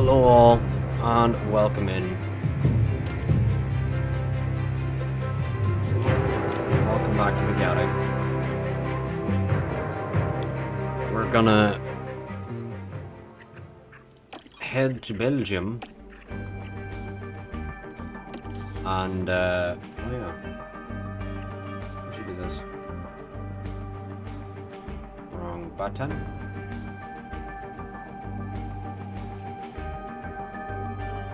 Hello all, and welcome in. Welcome back to BUGATTI. We're gonna head to Belgium and oh yeah, we should do this. Wrong button.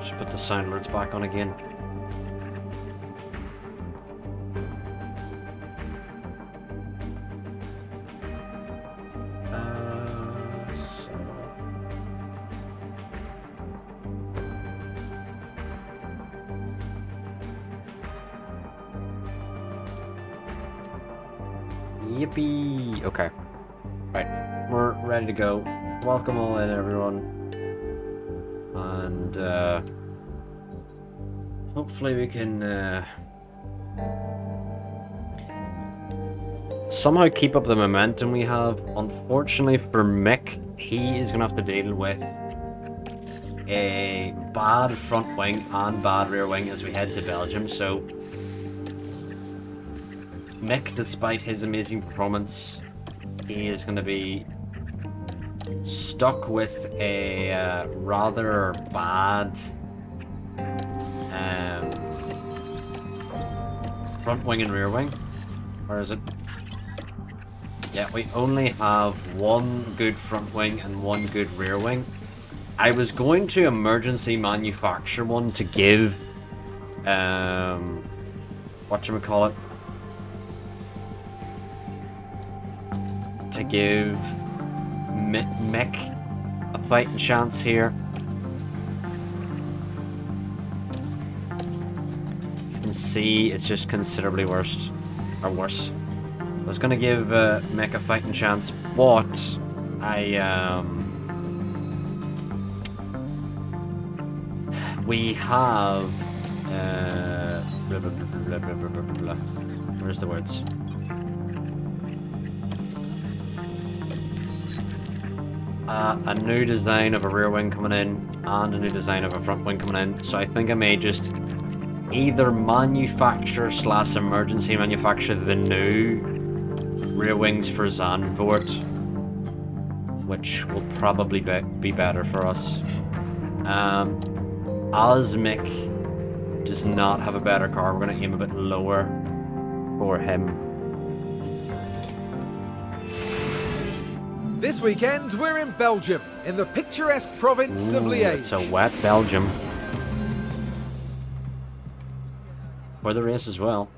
Should put the sound alerts back on again. Yippee! Okay. Right. We're ready to go. Welcome all in, everyone. And, hopefully we can, somehow keep up the momentum we have. Unfortunately for Mick, he is going to have to deal with a bad front wing and bad rear wing as we head to Belgium, so Mick, despite his amazing performance, he is going to be stuck with a rather bad front wing and rear wing. Where is it? Yeah, we only have one good front wing and one good rear wing. I was going to emergency manufacture one to give whatchamacallit, to give Mick a fighting chance here. You can see it's just considerably worse. I was gonna give Mick a fighting chance, but we have blah, blah, blah, blah, blah, blah, blah. Where's the words? A new design of a rear wing coming in and a new design of a front wing coming in, so I think I may just either manufacture / emergency manufacture the new rear wings for Zandvoort, which will probably be better for us. As Mick does not have a better car, we're going to aim a bit lower for him. This weekend, we're in Belgium, in the picturesque province of Liège. It's a wet Belgium. For the race as well.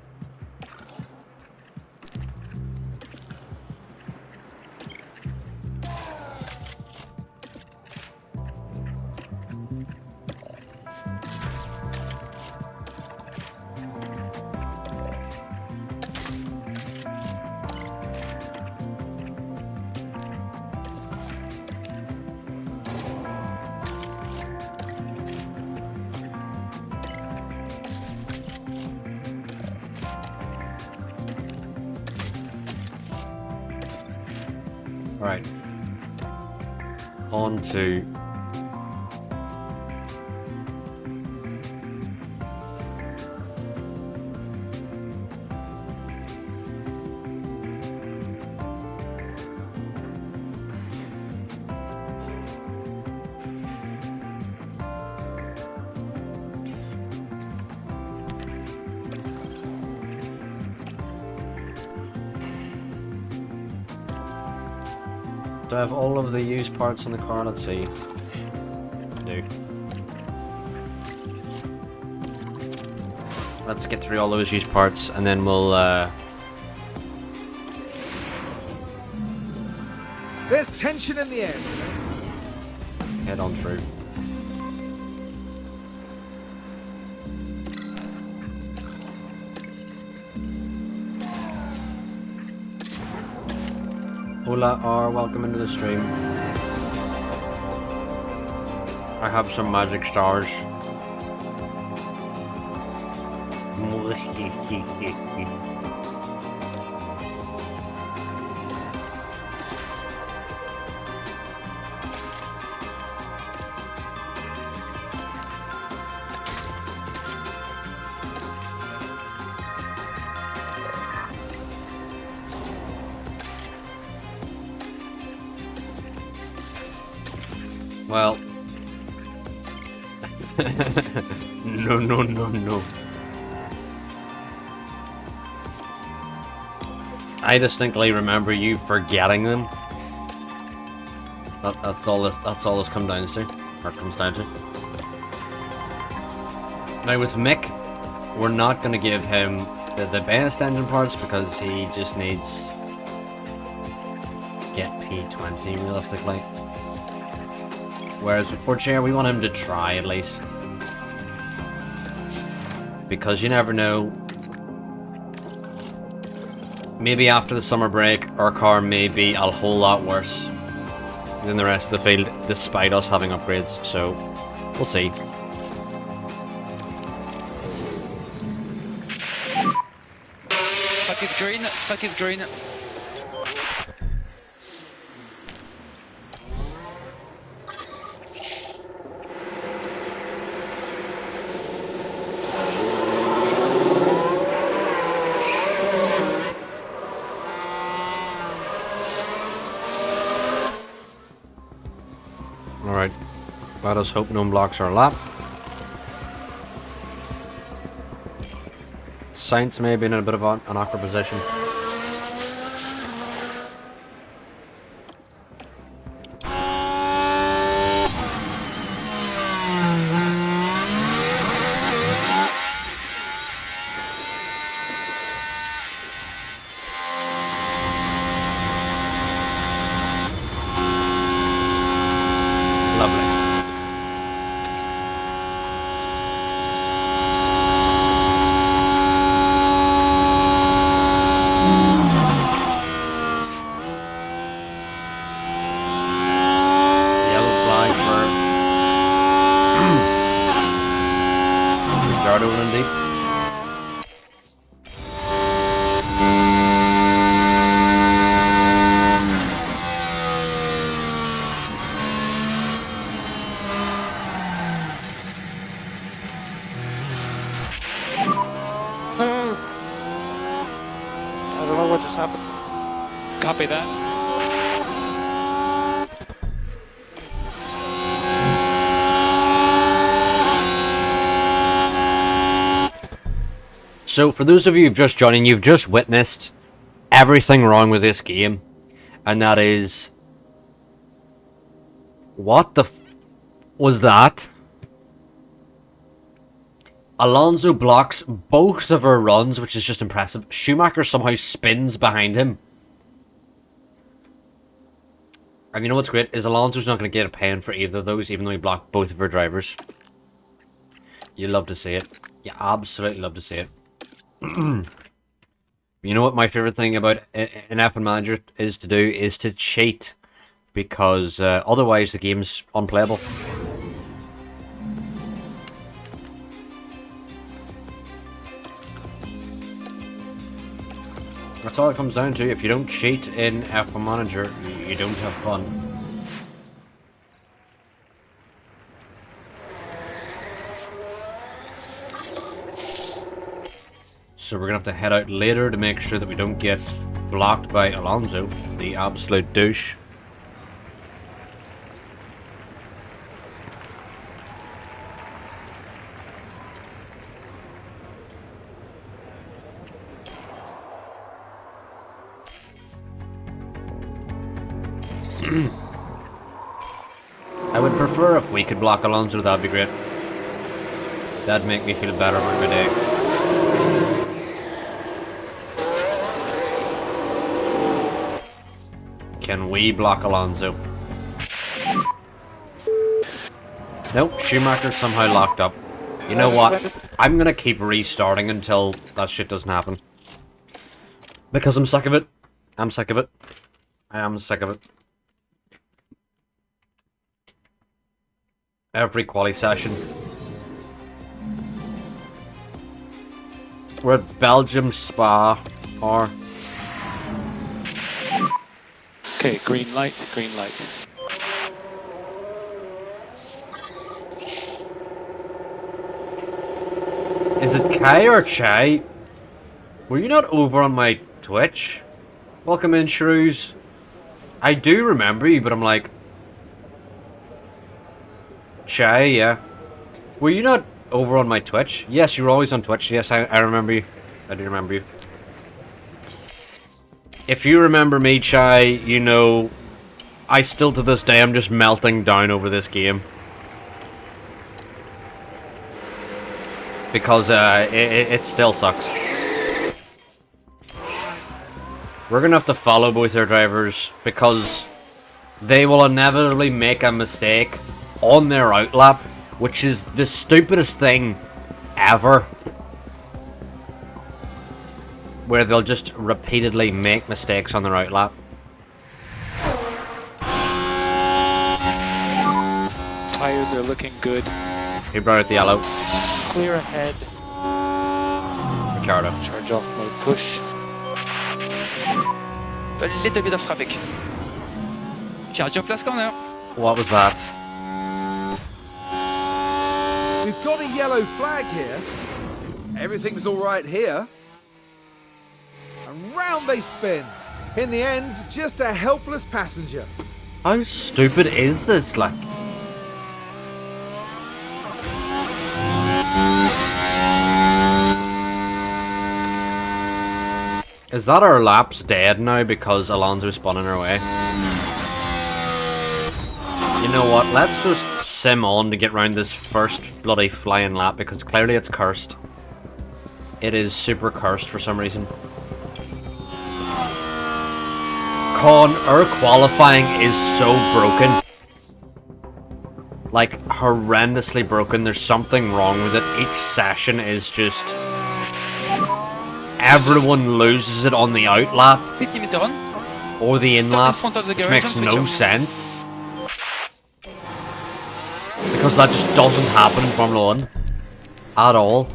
Right. On to do I have all of the used parts on the car? Let's see. I do. Let's get through all those used parts and then we'll There's tension in the air today. head on through. Hola R, welcome into the stream. I have some magic stars. Well. No, no, no, no. I distinctly remember you forgetting them. That's all this comes down to. Or comes down to. Now with Mick, we're not gonna give him the best engine parts because he just needs get P20 realistically. Whereas with Portier, we want him to try at least. Because you never know. Maybe after the summer break, our car may be a whole lot worse than the rest of the field, despite us having upgrades. So, we'll see. Fuck is green, fuck is green. Alright, let us hope no one blocks our lap. Sainz may be in a bit of an awkward position. I don't know what just happened. Copy that. So, for those of you who've just joined in, you've just witnessed everything wrong with this game. And that is... What the f... was that? Alonso blocks both of our runs, which is just impressive. Schumacher somehow spins behind him. And you know what's great? Is Alonso's not going to get a pen for either of those, even though he blocked both of our drivers. You love to see it. You absolutely love to see it. You know what my favorite thing about an F1 Manager is to do? Is to cheat. Because otherwise the game's unplayable. That's all it comes down to. If you don't cheat in F1 Manager, you don't have fun. So we're going to have to head out later to make sure that we don't get blocked by Alonso, the absolute douche. I would prefer if we could block Alonso, that'd be great. That'd make me feel better about my day. Can we block Alonso? Nope, Schumacher's somehow locked up. You know what? I'm gonna keep restarting until that shit doesn't happen. Because I'm sick of it. I'm sick of it. I am sick of it. Every quali session. We're at Belgium Spa, or... Okay, green light, green light. Is it Kai or Chai? Were you not over on my Twitch? Welcome in, Shrews. I do remember you, but I'm like... Chai, yeah. Were you not over on my Twitch? Yes, you were always on Twitch. Yes, I remember you. I do remember you. If you remember me, Chai, you know, I still to this day, I'm just melting down over this game. Because it still sucks. We're gonna have to follow both our drivers because they will inevitably make a mistake on their outlap, which is the stupidest thing ever. Where they'll just repeatedly make mistakes on their outlap. Tires are looking good. He brought out the yellow. Clear ahead. Ricardo. Charge off mode push. A little bit of traffic. Charge off last corner. What was that? We've got a yellow flag here. Everything's all right here. And round they spin. In the end, just a helpless passenger. How stupid is this, like? Is that our laps dead now because Alonso's spun in our way? You know what, let's just sim on to get round this first bloody flying lap because clearly it's cursed. It is super cursed for some reason. Con, our qualifying is so broken. Like, horrendously broken. There's something wrong with it. Each session is just... everyone loses it on the out lap. 50 meter on. Or the in lap, Stop in front of the which garage makes and no switch off. sense. Because that just doesn't happen in Formula 1. At all.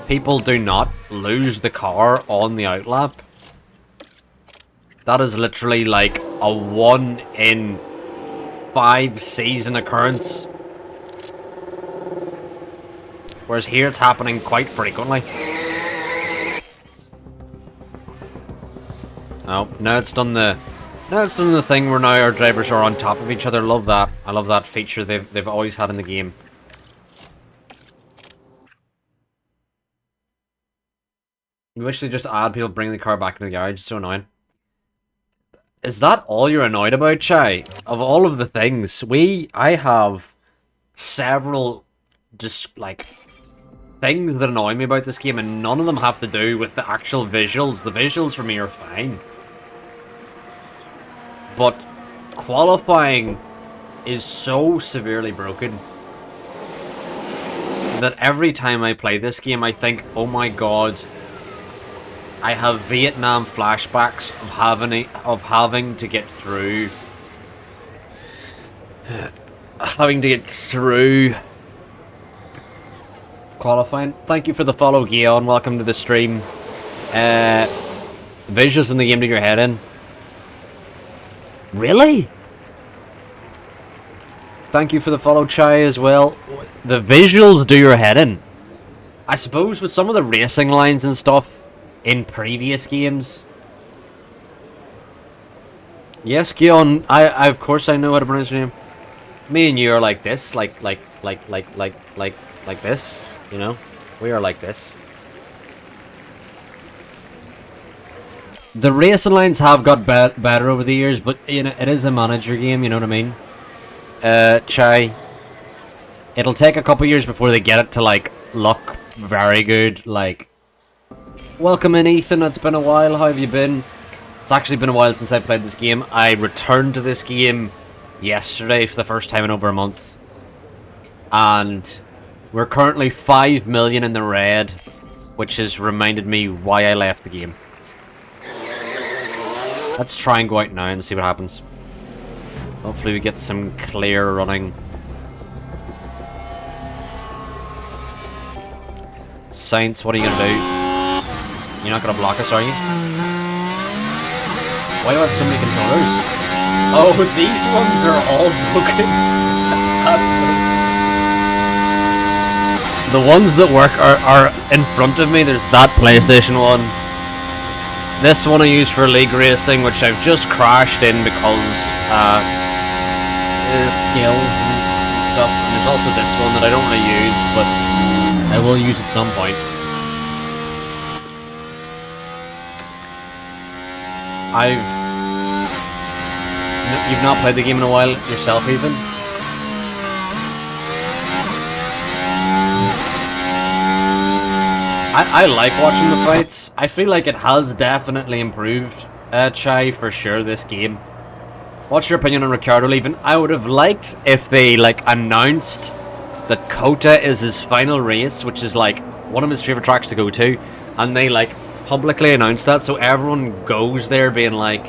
People do not lose the car on the out lap. That is literally like a 1 in 5 season occurrence. Whereas here it's happening quite frequently. Oh, now it's done the thing where now our drivers are on top of each other. Love that. I love that feature they've always had in the game. You wish they just add people bringing the car back into the garage. It's so annoying. Is that all you're annoyed about, Chai? Of all of the things, I have several just like things that annoy me about this game, and none of them have to do with the actual visuals. The visuals for me are fine. But qualifying is so severely broken that every time I play this game I think, oh my god, I have Vietnam flashbacks of having to get through qualifying. Thank you for the follow, Guion. Welcome to the stream. Visuals in the game to your head in. Really? Thank you for the follow, Chai, as well. The visuals do your head in. I suppose with some of the racing lines and stuff in previous games. Yes, Guion, I of course I know how to pronounce your name. Me and you are like this, like this, you know? We are like this. The racing lines have got better over the years, but you know, it is a manager game, you know what I mean? Chai, it'll take a couple years before they get it to like look very good. Like, welcome in, Ethan. It's been a while. How have you been? It's actually been a while since I played this game. I returned to this game yesterday for the first time in over a month, and we're currently 5 million in the red, which has reminded me why I left the game. Let's try and go out now and see what happens. Hopefully we get some clear running. Saints, what are you gonna do? You're not gonna block us, are you? Why do I have so many controllers? Oh, these ones are all broken. The ones that work are in front of me. There's that PlayStation one. This one I use for league racing, which I've just crashed in because this skills and stuff. And there's also this one that I don't really use, but I will use at some point. You've not played the game in a while yourself, even? I like watching the fights. I feel like it has definitely improved, Chai, for sure, this game. What's your opinion on Ricciardo leaving? I would have liked if they, like, announced that Kota is his final race, which is, like, one of his favourite tracks to go to, and they, like, publicly announced that, so everyone goes there being like,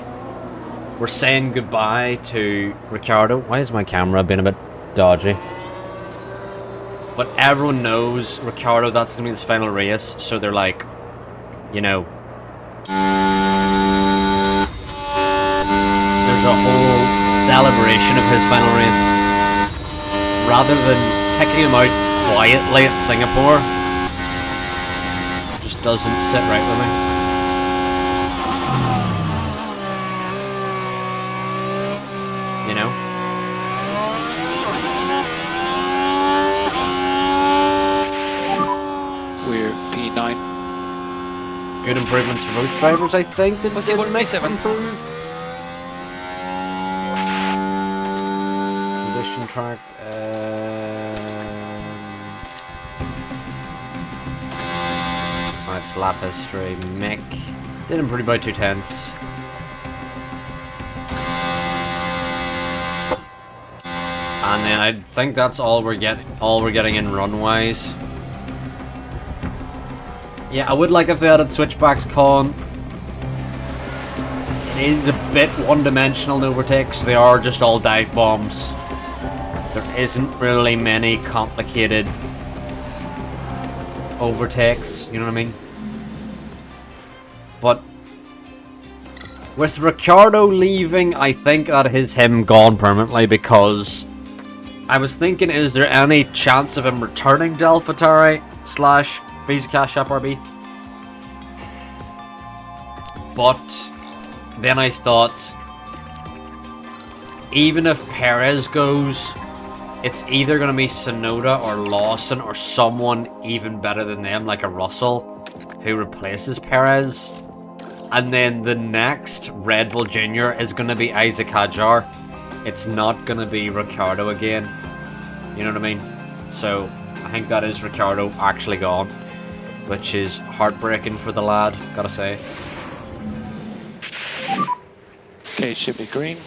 we're saying goodbye to Ricciardo. Why is my camera being a bit dodgy? But everyone knows Ricciardo, that's going to be his final race, so they're like, you know, there's a whole celebration of his final race. Rather than picking him out quietly at Singapore, just doesn't sit right with me. You know? We're P9. Good improvements for both drivers, I think. Did Was it make P7? improve? Condition track. It's lap history. Mick did improve by 2/10. And then I think that's all we're getting in run wise. Yeah, I would like if they added switchbacks, Colin. It is a bit one-dimensional in overtakes. They are just all dive bombs. There isn't really many complicated overtakes, you know what I mean? But with Ricciardo leaving, I think that is him gone permanently, because I was thinking, is there any chance of him returning to AlphaTauri / Visa Cash App RB? But then I thought, even if Perez goes, it's either going to be Tsunoda or Lawson or someone even better than them, like a Russell, who replaces Perez. And then the next Red Bull Junior is going to be Isaac Hadjar. It's not going to be Ricciardo again. You know what I mean? So I think that is Ricciardo actually gone, which is heartbreaking for the lad, gotta say. Okay, should be green.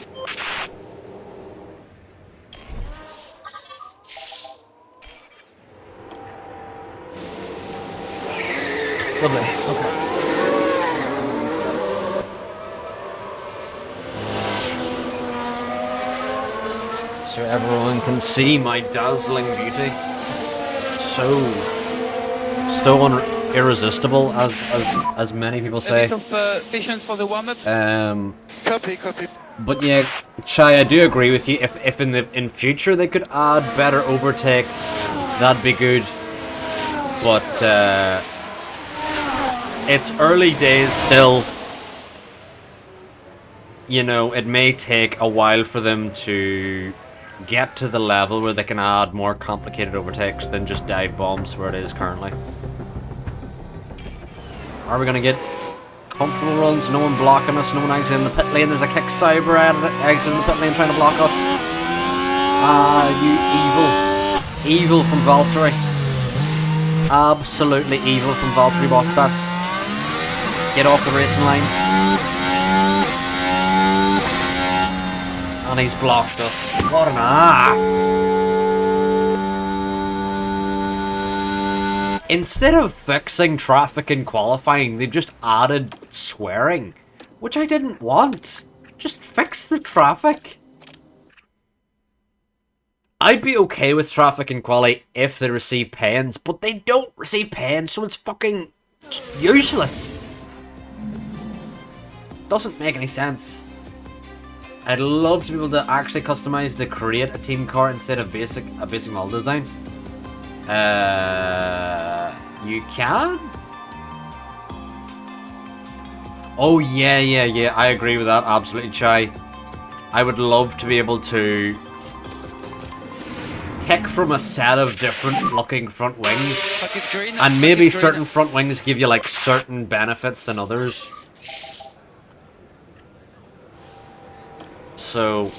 Lovely. Okay. So everyone can see my dazzling beauty. So irresistible, as many people say. A bit of patience for the warm-up. Copy. But yeah, Chai, I do agree with you. If in future they could add better overtakes, that'd be good. But it's early days still. You know, it may take a while for them to get to the level where they can add more complicated overtakes than just dive bombs where it is currently. Are we gonna get comfortable runs? No one blocking us, no one exiting the pit lane. There's a kick cyber exiting the pit lane trying to block us. Ah, you evil from Valtteri. Absolutely evil from Valtteri Bottas. Get off the racing line. And he's blocked us. What an ass! Instead of fixing traffic in qualifying, they've just added swearing, which I didn't want. Just fix the traffic. I'd be okay with traffic in quali if they receive pens, but they don't receive pens, so it's fucking useless. Doesn't make any sense. I'd love to be able to actually customize the create a team car instead of a basic model design. You can? Oh yeah, I agree with that, absolutely, Chai. I would love to be able to pick from a set of different looking front wings. Fuck it's green. And fuck maybe it's green. certain front wings give you like certain benefits than others. So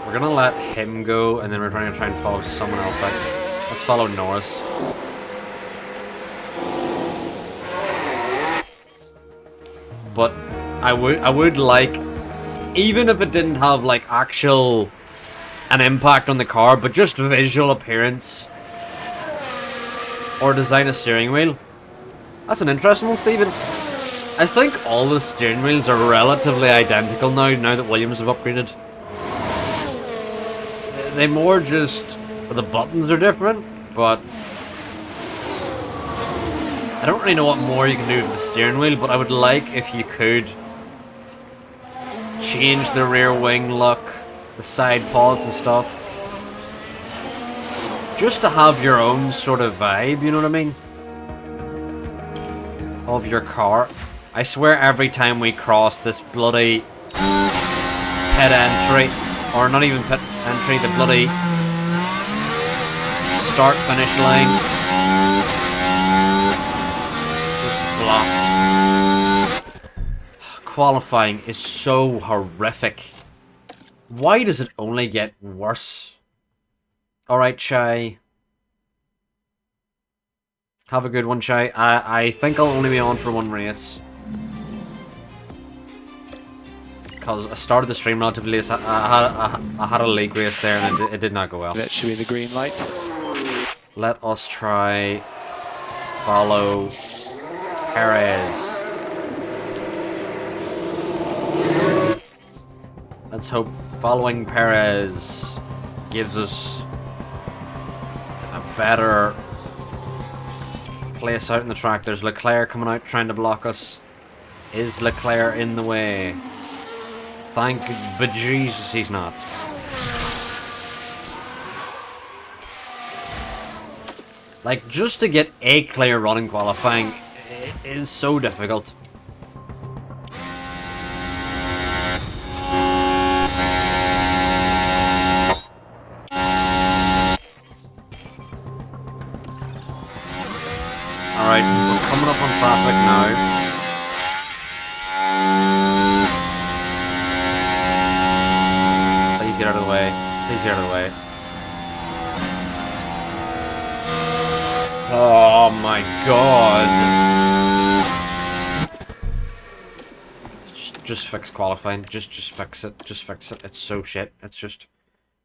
we're gonna let him go, and then we're going to try and follow someone else out. Let's follow Norris. But I would like, even if it didn't have like actual an impact on the car, but just visual appearance or design a steering wheel. That's an interesting one, Stephen. I think all the steering wheels are relatively identical now that Williams have upgraded. They more just, the buttons are different, but I don't really know what more you can do with the steering wheel, but I would like if you could change the rear wing look, the side pods and stuff, just to have your own sort of vibe, you know what I mean? Of your car. I swear every time we cross this bloody pit entry, or not even pit entry, the bloody start finish line, just blocked. Qualifying is so horrific. Why does it only get worse? Alright, Chai. Have a good one, Chai. I think I'll only be on for one race. Because I started the stream relatively late. I had a league race there and it did not go well. That should be the green light. Let us try follow Perez. Let's hope following Perez gives us a better place out in the track. There's Leclerc coming out trying to block us. Is Leclerc in the way? Thank bejesus he's not. Like, just to get a clear run in qualifying is so difficult. Alright, we're coming up on traffic now. Please get out of the way. Please get out of the way. Oh my god. Just fix qualifying. Just fix it. Just fix it. It's so shit. It's just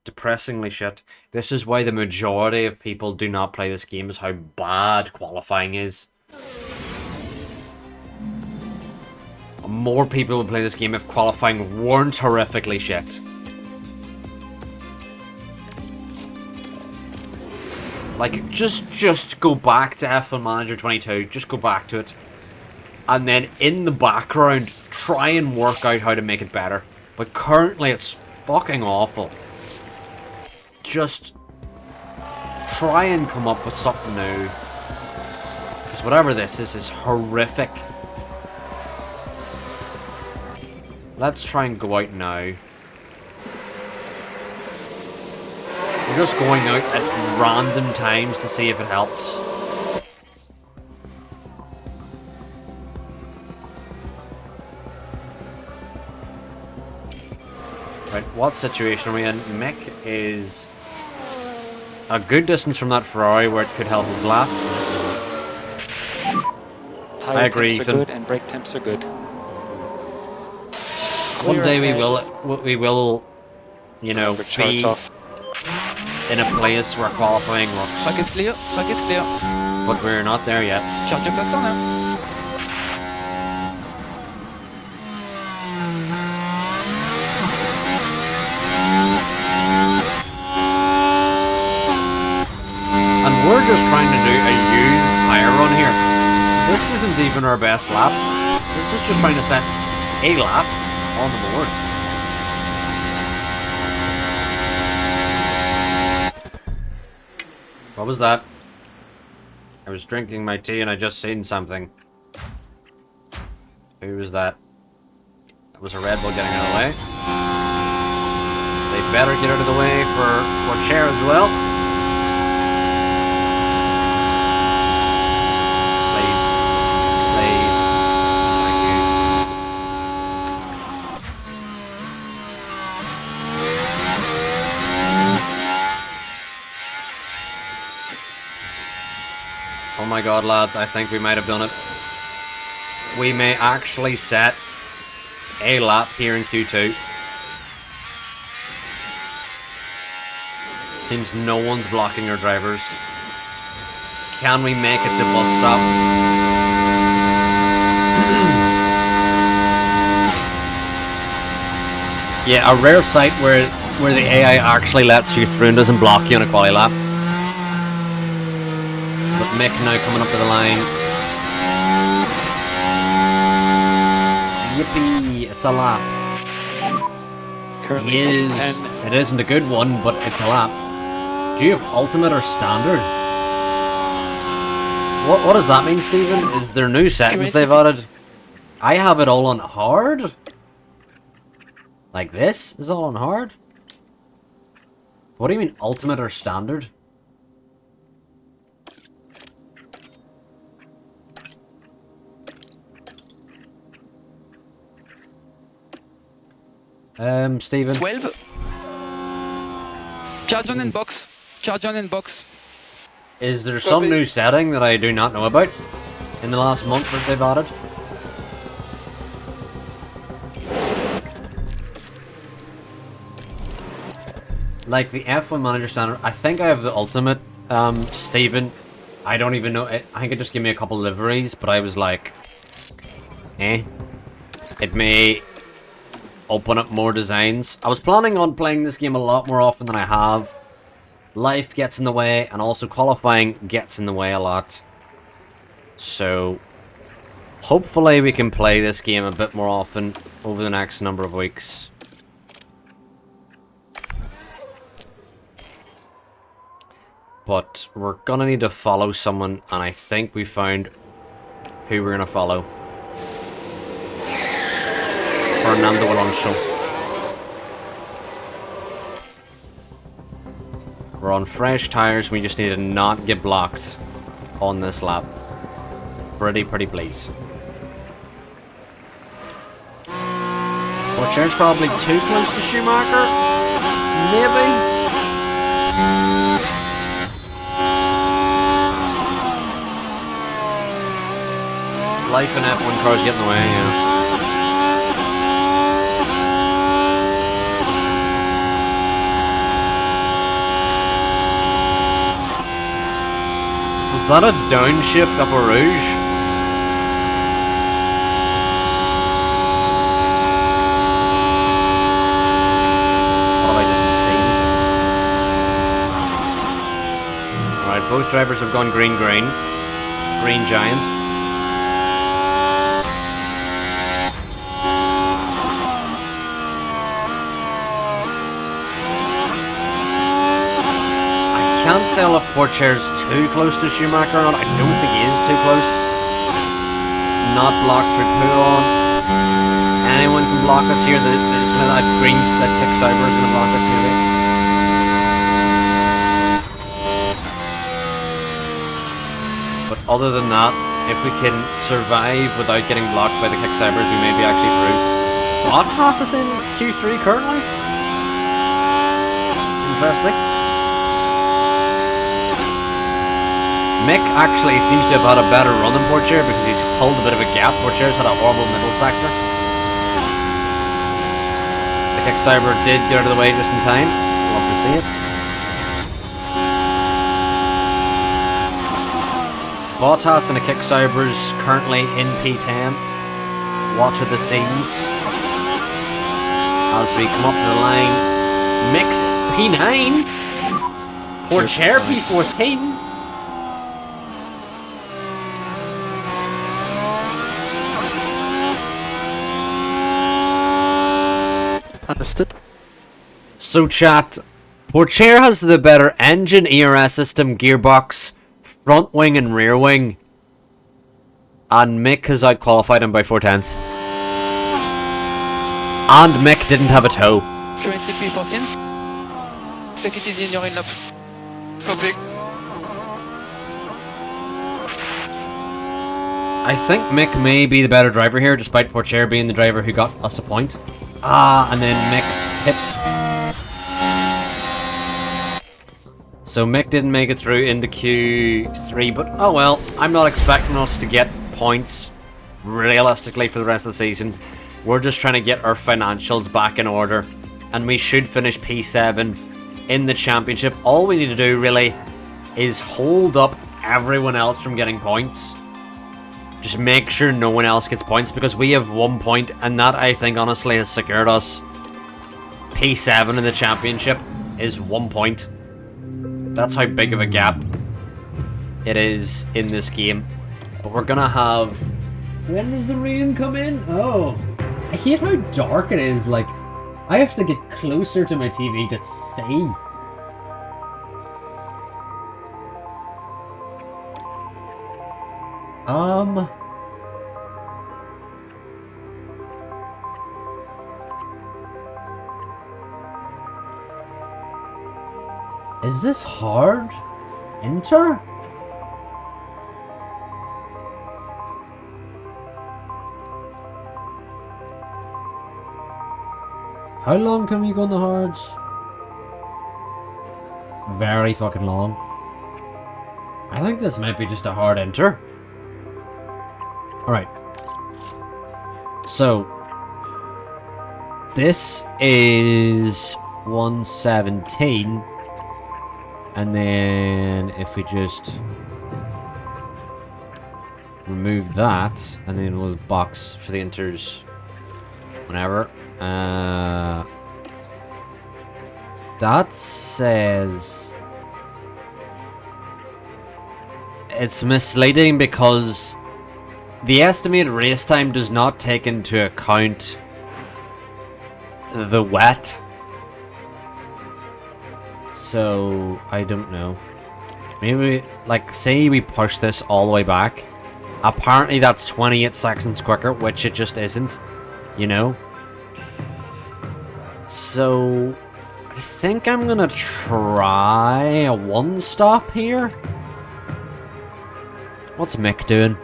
depressingly shit. This is why the majority of people do not play this game, is how bad qualifying is. More people would play this game if qualifying weren't horrifically shit. Like, just go back to F1 Manager 22. Just go back to it. And then in the background, try and work out how to make it better. But currently, it's fucking awful. Just try and come up with something new. Because whatever this is horrific. Let's try and go out now. We're just going out at random times to see if it helps. Right, what situation are we in? Mick is a good distance from that Ferrari where it could help his lap. Tire I agree, temps are Ethan. good and brake temps are good. One Clear day ahead. we will, you know, Remember, charge be off. in a place where qualifying works. Fuck it's clear. Fuck it's clear. But we're not there yet. Charge your cluster now. And we're just trying to do a huge tire run here. This isn't even our best lap. This is just trying to set a lap on the board. What was that? I was drinking my tea and I just seen something. Who was that? That was a Red Bull getting out of the way. They better get out of the way for Cher as well. Please. Please. Thank you. Oh my god, lads, I think we might have done it. We may actually set a lap here in Q2. Seems no one's blocking our drivers. Can we make it to bus stop? Yeah, a rare sight where the AI actually lets you through and doesn't block you on a quali lap. But Mick now coming up to the line. Yippee, it's a lap. Currently on 10. It isn't a good one, but it's a lap. Do you have ultimate or standard? What does that mean, Stephen? Is there new settings they've added? I have it all on hard? Like this is all on hard? What do you mean ultimate or standard? Stephen? 12. Charge on inbox. Charge on inbox. Is there some new setting that I do not know about in the last month that they've added? Like the F1 Manager Standard, I think I have the ultimate, Stephen. I don't even know, I think it just gave me a couple liveries, but I was like, eh. It may open up more designs. I was planning on playing this game a lot more often than I have. Life gets in the way, and also qualifying gets in the way a lot. So, hopefully we can play this game a bit more often over the next number of weeks. But we're gonna need to follow someone, and I think we found who we're gonna follow. Fernando Alonso. We're on fresh tires, we just need to not get blocked on this lap. Pretty please. Well, Cher's probably too close to Schumacher. Maybe. Life in F1 cars get in the way, yeah. Is that a downshift up a Rouge? What have I just seen? Alright, both drivers have gone green. Green giant. I can't tell if Porcher's too close to Schumacher or not. I don't think he is too close. Not blocked through Poulon. Anyone can block us here. That green, that tick cyber is going to block us here. But other than that, if we can survive without getting blocked by the kick cybers, we may be actually through. Bottas is in Q3 currently. Interesting. Mick actually seems to have had a better run than Porcher because he's pulled a bit of a gap. Porcher's had a horrible middle sector. The kick cyber did get out of the way just in time. Love to see it. Bottas and the kick cybers currently in P10. Watch of the scenes as we come up to the line. Mick's P9. Porcher P14. Understood. So chat, Porcher has the better engine, ERS system, gearbox, front wing and rear wing. And Mick has out-qualified him by 4/10. And Mick didn't have a toe. Currently P14. Take it easy in your in-lap. Copy. I think Mick may be the better driver here, despite Porcher being the driver who got us a point. And then Mick hits. So Mick didn't make it through into Q3, but oh well, I'm not expecting us to get points realistically for the rest of the season. We're just trying to get our financials back in order, and we should finish P7 in the championship. All we need to do really is hold up everyone else from getting points. Just make sure no one else gets points, because we have 1 point, and that, I think, honestly has secured us. P7 in the championship is 1 point. That's how big of a gap it is in this game. But we're gonna have... When does the rain come in? Oh, I hate how dark it is. Like, I have to get closer to my TV to see. Is this hard? Enter? How long can we go on the hards? Very fucking long. I think this might be just a hard enter. Alright. So, this is 117. And then if we just remove that, and then we'll box for the enters whenever. That says it's misleading because the estimated race time does not take into account the wet. So I don't know. Maybe, like, say we push this all the way back. Apparently that's 28 seconds quicker, which it just isn't, you know? So I think I'm gonna try a one stop here. What's Mick doing?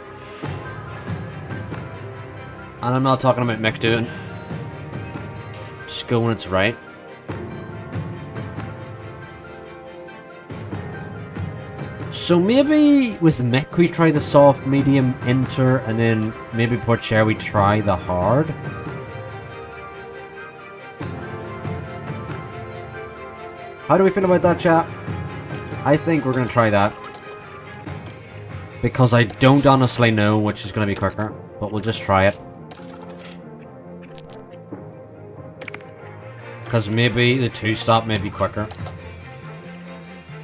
And I'm not talking about Mick doing. Just go when it's right. So maybe with Mick we try the soft, medium, enter, and then maybe Porcher we try the hard. How do we feel about that, chat? I think we're going to try that. Because I don't honestly know which is going to be quicker, but we'll just try it. Because maybe the two stop may be quicker.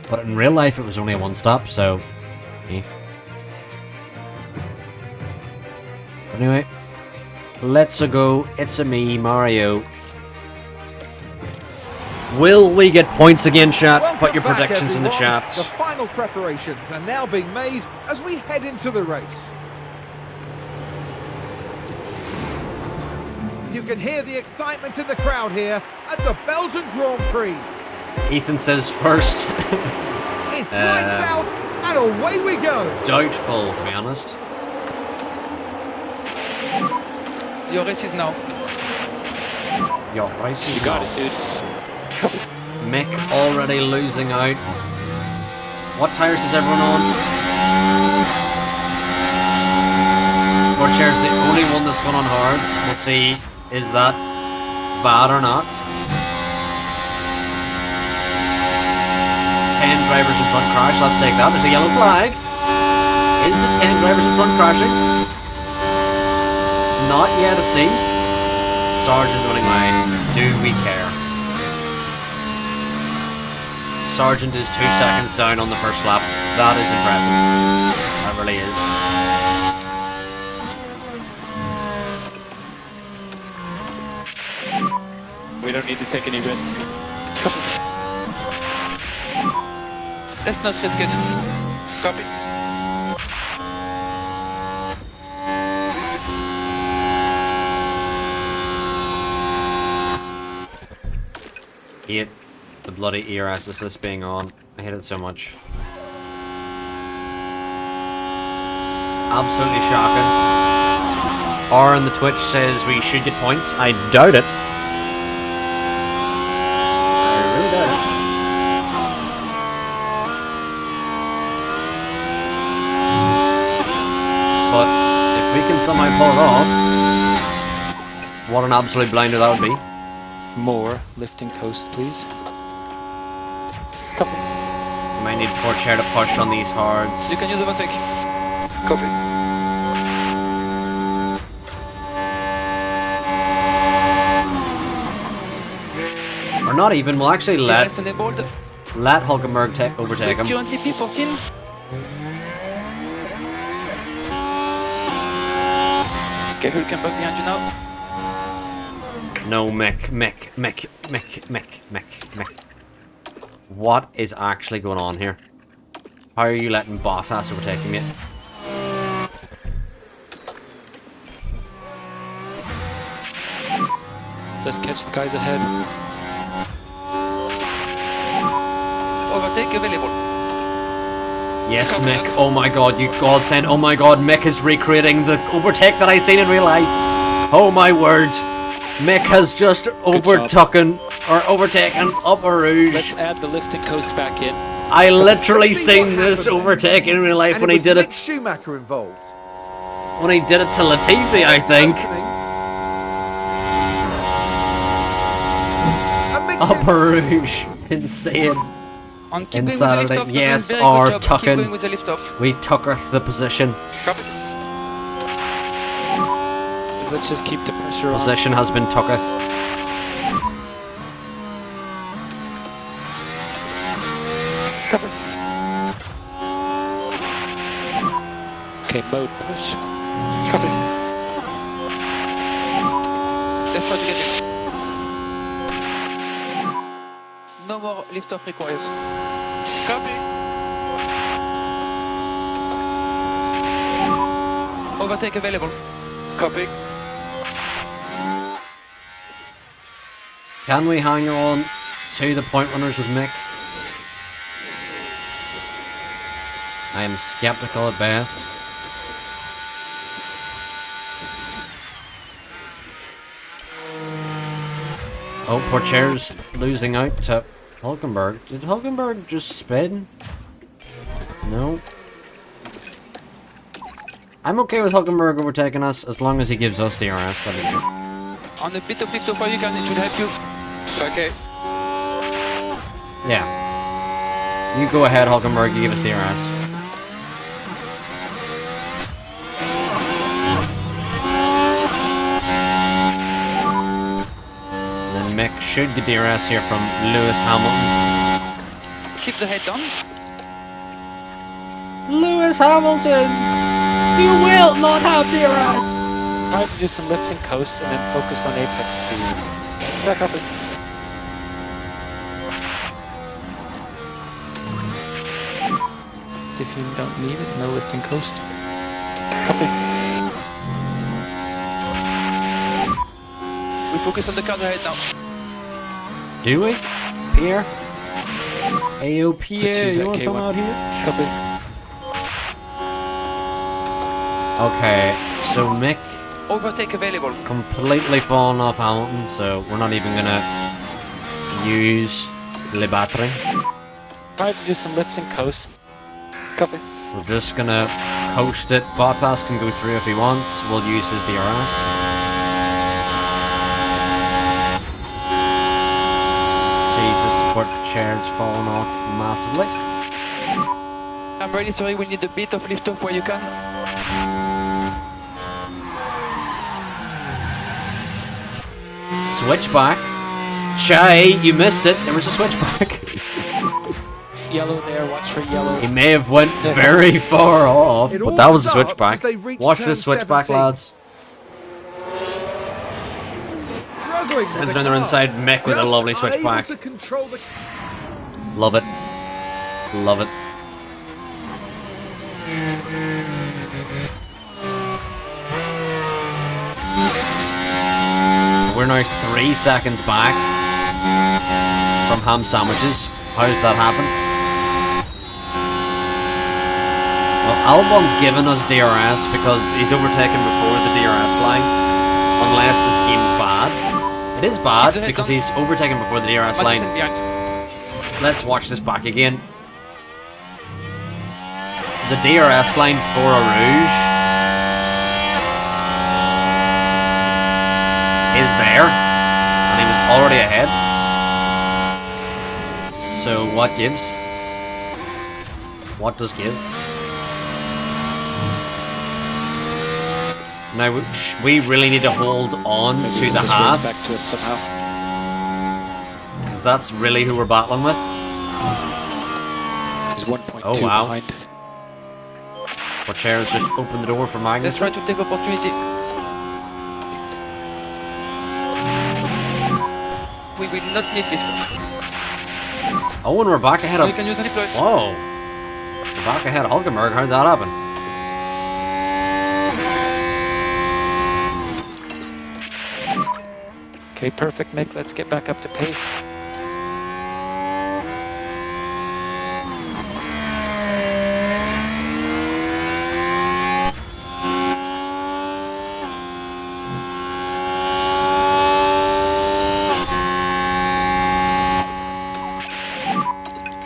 But in real life it was only a one stop, so... yeah. Anyway, let's go. It's a me, Mario. Will we get points again, chat? Welcome Put your back, predictions in the everyone. chat. The final preparations are now being made as we head into the race. You can hear the excitement in the crowd here at the Belgian Grand Prix. Ethan says first. It's lights out and away we go. Doubtful, to be honest. Your race is now. Your race is You got it, dude. Mick already losing out. What tires is everyone on? Porcher's the only one that's gone on hards. We'll see, is that bad or not? 10 drivers in front crash, let's take that. There's a yellow flag. Is it 10 drivers in front crashing? Not yet, it seems. Sargent running line. Do we care? Sargent is 2 seconds down on the first lap. That is impressive. That really is. We don't need to take any risk. Let's not risk it. Copy. Hit the bloody ERS is this being on? I hate it so much. Absolutely shocking. R on the Twitch says we should get points. I doubt it. I really doubt it. But if we can somehow pull it off, what an absolute blinder that would be. More lifting coast, please. Copy. We might need poor chair to push on these hards. You can use overtake. Copy. Or not even, we'll actually TRS enabled. let Hulkenberg overtake So it's him. currently P14. Okay, Hulkenberg behind you now. No, Mick. What is actually going on here? How are you letting boss ass overtake me? Let's catch the guys ahead. Overtake available. Yes, Mick. Oh my god, you godsend. Oh my god, Mick is recreating the overtake that I seen in real life. Oh my word. Mick has just overtaken Upper Rouge. Let's add the lifting coast back in. I literally Let's see what seen this happened overtake in real life And when it he was did Mick it. Schumacher involved. When he did it to Latifi, I think. Upper Rouge, insane. On keep In going with the Saturday, lift off. yes, very or good job. Keep tucking. going with the lift off. We took us the position. Copy. Let's just keep the pressure on. Position has been tooketh. Copy. Okay, mode push. Copy. Let's try to get it. No more lift off required. Copy. Overtake available. Copy. Can we hang on to the point runners with Mick? I am skeptical at best. Oh, poor chair's losing out to Hulkenberg. Did Hulkenberg just spin? No. I'm okay with Hulkenberg overtaking us as long as he gives us DRS. That'd be good. On a bit of lift off where you can, it should help you. Okay. Yeah. You go ahead, Hulkenberg, you give us DRS. Then Mick should get DRS here from Lewis Hamilton. Keep the head down. Lewis Hamilton! You will not have DRS! Try to do some lifting coast and then focus on apex speed. Yeah, copy. So if you don't need it, no lifting coast. Copy. We focus on the car ahead now. Do we? Pierre? Ayo, Let's Pierre, use you that wanna come K1. out here? Copy. Okay, so Mick Overtake available. completely fallen off Hamilton, so we're not even gonna use Le Battery. Try to do some lifting coast. Copy. We're just gonna coast it. Bottas can go through if he wants. We'll use his DRS. Jesus, support chair's fallen off massively. I'm really sorry, we need a bit of lift off where you can. Switchback. Chai, you missed it. There was a switchback. Yellow there, watch for yellow. He may have went very far off, It but all that was a starts switchback. as they reach Watch turn this switchback, 17. lads. Struggling with Spins the around the car. inside, Mick with a Just lovely unable switchback. to control the... Love it. Love it. We're now 3 seconds back. from ham sandwiches. How's that happen? Well, Albon's given us DRS because he's overtaken before the DRS line. Unless this game's bad. It is bad because he's overtaken before the DRS line. Let's watch this back again. The DRS line for a Rouge is there, and he was already ahead. So what gives? What does give? Now we really need to hold on to the Haas, back to us somehow. because that's really who we're battling with. He's 1.2 Oh, wow. behind. Porcher has just opened the door for Magnus. Let's try to take opportunity. We will not need lift. Oh, and we're back ahead We of... can use the deploy. Whoa! We're back ahead of Hulkenberg. How'd that happen? Okay, perfect, Mick. Let's get back up to pace.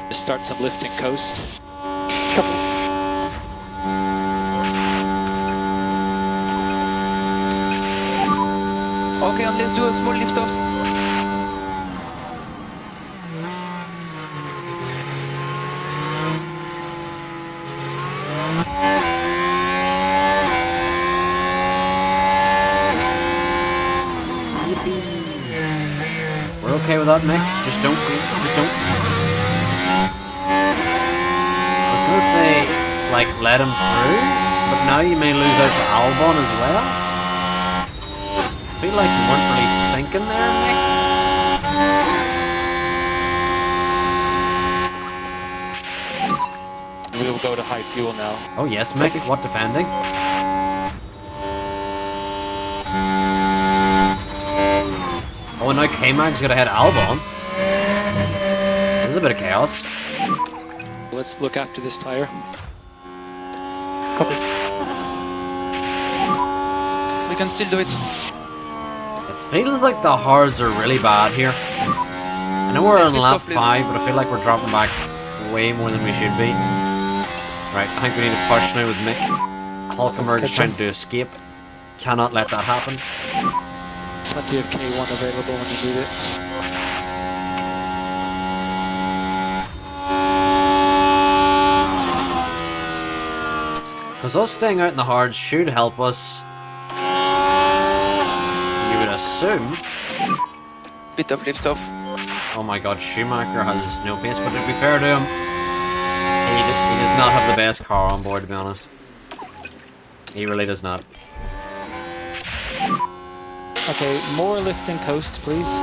Just start some lift and coast. Okay, and let's do a small lift off. We're okay with that, Mick. Just don't. I was gonna say, like, let him through, but now you may lose out to Albon as well. I feel like you weren't really thinking there, Mick. We'll go to high fuel now. Oh yes, Mick. What defending? Oh, and now K-Mag's got ahead of Albon. This is a bit of chaos. Let's look after this tire. Copy. We can still do it. It feels like the hards are really bad here. I know we're Let's on lift lap off, please. 5, but I feel like we're dropping back way more than we should be. Right, I think we need to push now with Mick. Hulkenberg is catch trying him. to escape. Cannot let that happen. Plenty of K1 available when you need it. Because us staying out in the hards should help us. You would assume. Bit of lift off. Oh my god, Schumacher has no pace, but to be fair to him, he does not have the best car on board, to be honest. He really does not. Okay, more lift and coast, please.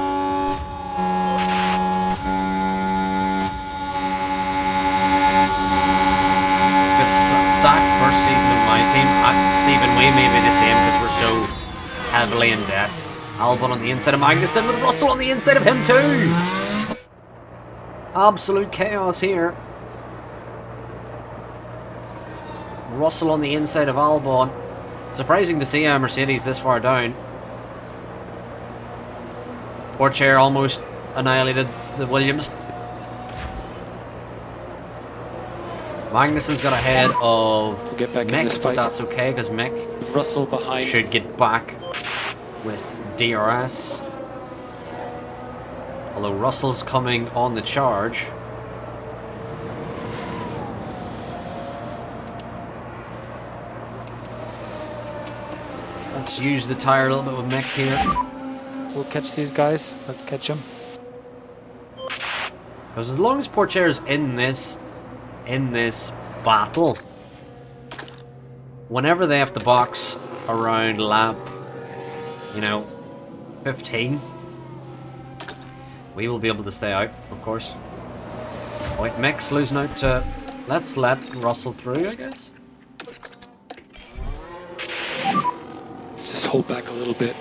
Sacked first season of my team. Stephen, we may be the same because we're so heavily in debt. Albon on the inside of Magnussen with Russell on the inside of him too. Absolute chaos here. Russell on the inside of Albon. Surprising to see a Mercedes this far down. Porcher almost annihilated the Williams. Magnussen's got ahead of We'll get back in Mick, this but fight. that's okay because Mick Russell behind. should get back with DRS. Although Russell's coming on the charge. Let's use the tyre a little bit with Mick here. We'll catch these guys. Let's catch them. Because as long as Porcher's in this battle, whenever they have to box around lap, 15, we will be able to stay out, of course. Wait, Mick's losing out to... Let's let Russell through, I guess. Just hold back a little bit.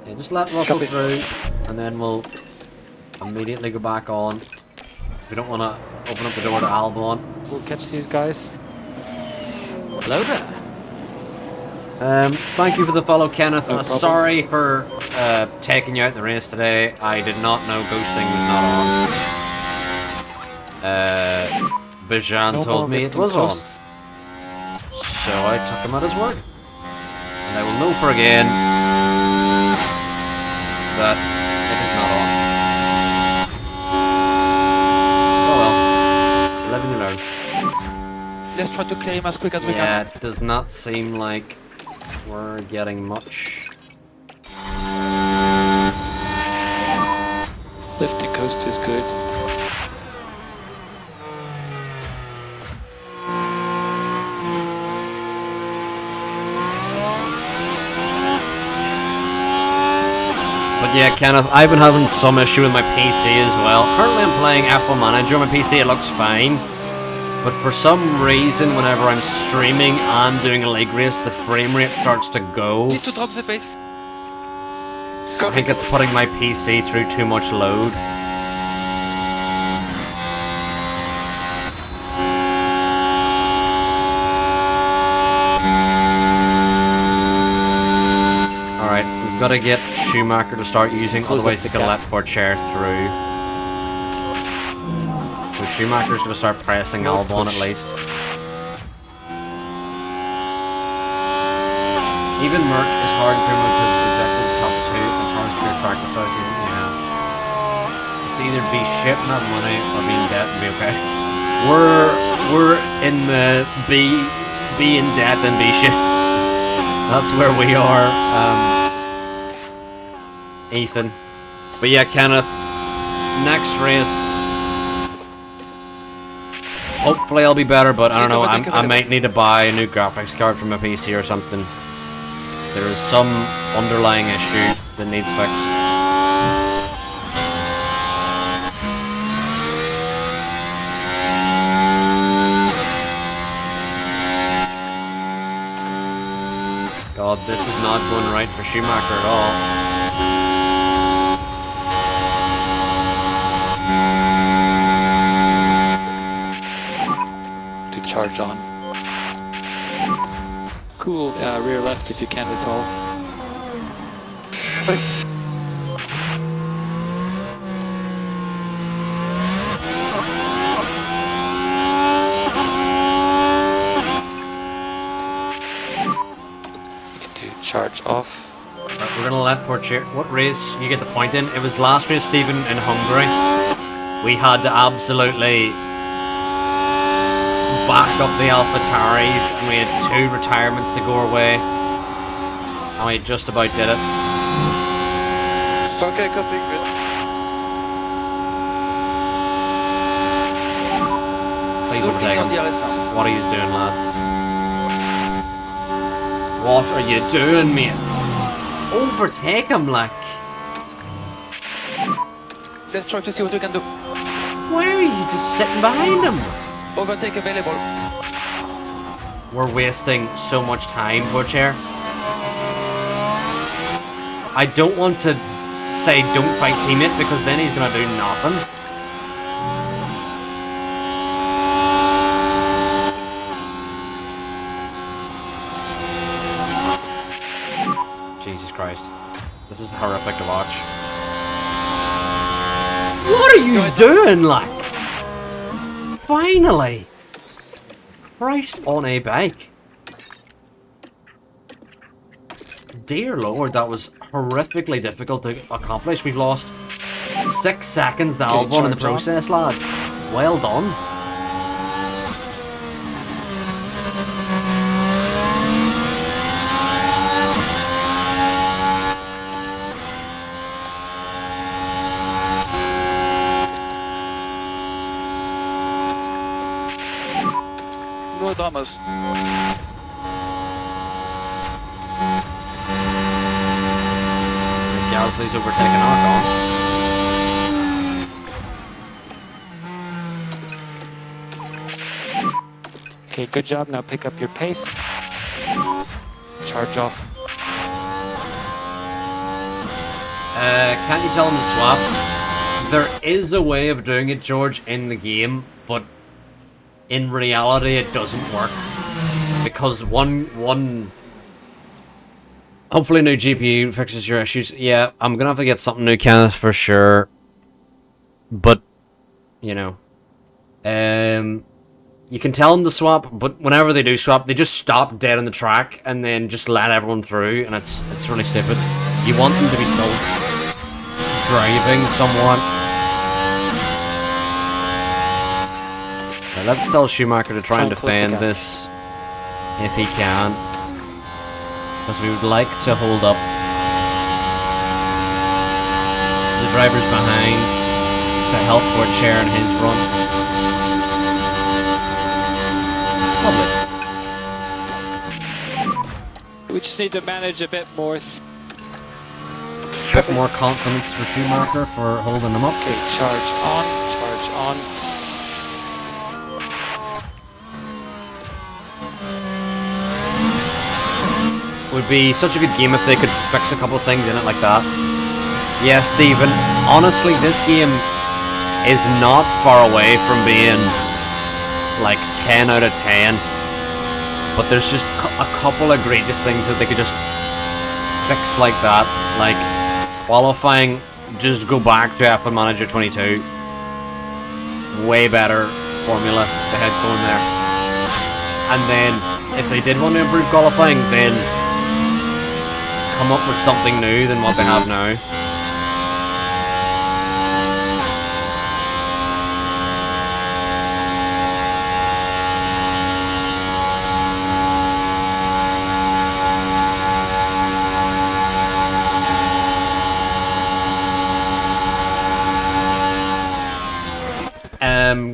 Yeah, just let Russell through, and then we'll immediately go back on. We don't want to open up the door to Albon. We'll catch these guys. Hello there. Thank you for the follow, Kenneth. No problem. Sorry for taking you out in the race today. I did not know ghosting was not on. Bijan No told more me it lifting was on. coast. So I took him at his word. And I will know for again that it is not on. Oh well. Live and you learn. Let's try to clear him as quick as we Yeah, can. it does not seem like we're getting much. Lifting coast is good. But yeah, Kenneth, I've been having some issue with my PC as well. Currently I'm playing F1 Manager on my PC, it looks fine. But for some reason, whenever I'm streaming and doing a league race, the frame rate starts to go. Need to drop the pace. I think it's putting my PC through too much load. Alright, we've got to get Schumacher to start using, otherwise they can let Porcher through. So Schumacher's going to start pressing Albon at least. Even Merck is hard to promote to Executive's top 2 and trying to track the side. Yeah. It's either be shit and have money or be in debt and be okay. We're in the be in debt and be shit. That's where we are, Ethan. But yeah, Kenneth, next race. Hopefully I'll be better, but I don't know, I might need to buy a new graphics card for my PC or something. There is some underlying issue that needs fixed. God, this is not going right for Schumacher at all. Charge on. Cool, rear left if you can at all. You can do charge off. We're gonna let Porcher. What race you get the point in? It was last race, Stephen, in Hungary. We had to absolutely back up the AlphaTauris, and we had 2 retirements to go our way, and we just about did it. Okay, copy, good. Please Zooming overtake on him. DRS now. What are you doing, lads? What are you doing, mates? Overtake him, like. Let's try to see what we can do. Why are you just sitting behind him? Overtake available. We're wasting so much time, Porcher. I don't want to say don't fight teammate because then he's gonna do nothing. Jesus Christ. This is horrific to watch. What are you doing, like? Finally! Christ on a bike. Dear Lord, that was horrifically difficult to accomplish. We've lost 6 seconds to Albon in the process, lads. Well done. No dramas. Gasly's overtaken Ocon. Okay, good job. Now pick up your pace. Charge off. Can't you tell him to swap? There is a way of doing it, George, in the game, but in reality it doesn't work. Because hopefully new GPU fixes your issues. Yeah, I'm gonna have to get something new, Kenneth, for sure. But, you know, you can tell them to swap, but whenever they do swap, they just stop dead on the track and then just let everyone through, and it's really stupid. You want them to be still driving somewhat. Now, let's tell Schumacher to try and defend this if he can, because we would like to hold up the drivers behind to help Ford share in his run. Lovely. We just need to manage a bit more. Bit more confidence for Schumacher for holding them up. Okay, charge on, charge on. Would be such a good game if they could fix a couple of things in it like that. Yeah, Stephen, honestly, this game is not far away from being like 10 out of 10. But there's just a couple of egregious things that they could just fix like that. Like qualifying, just go back to F1 Manager 22. Way better formula they had going there. And then if they did want to improve qualifying, then come up with something new than what they have now.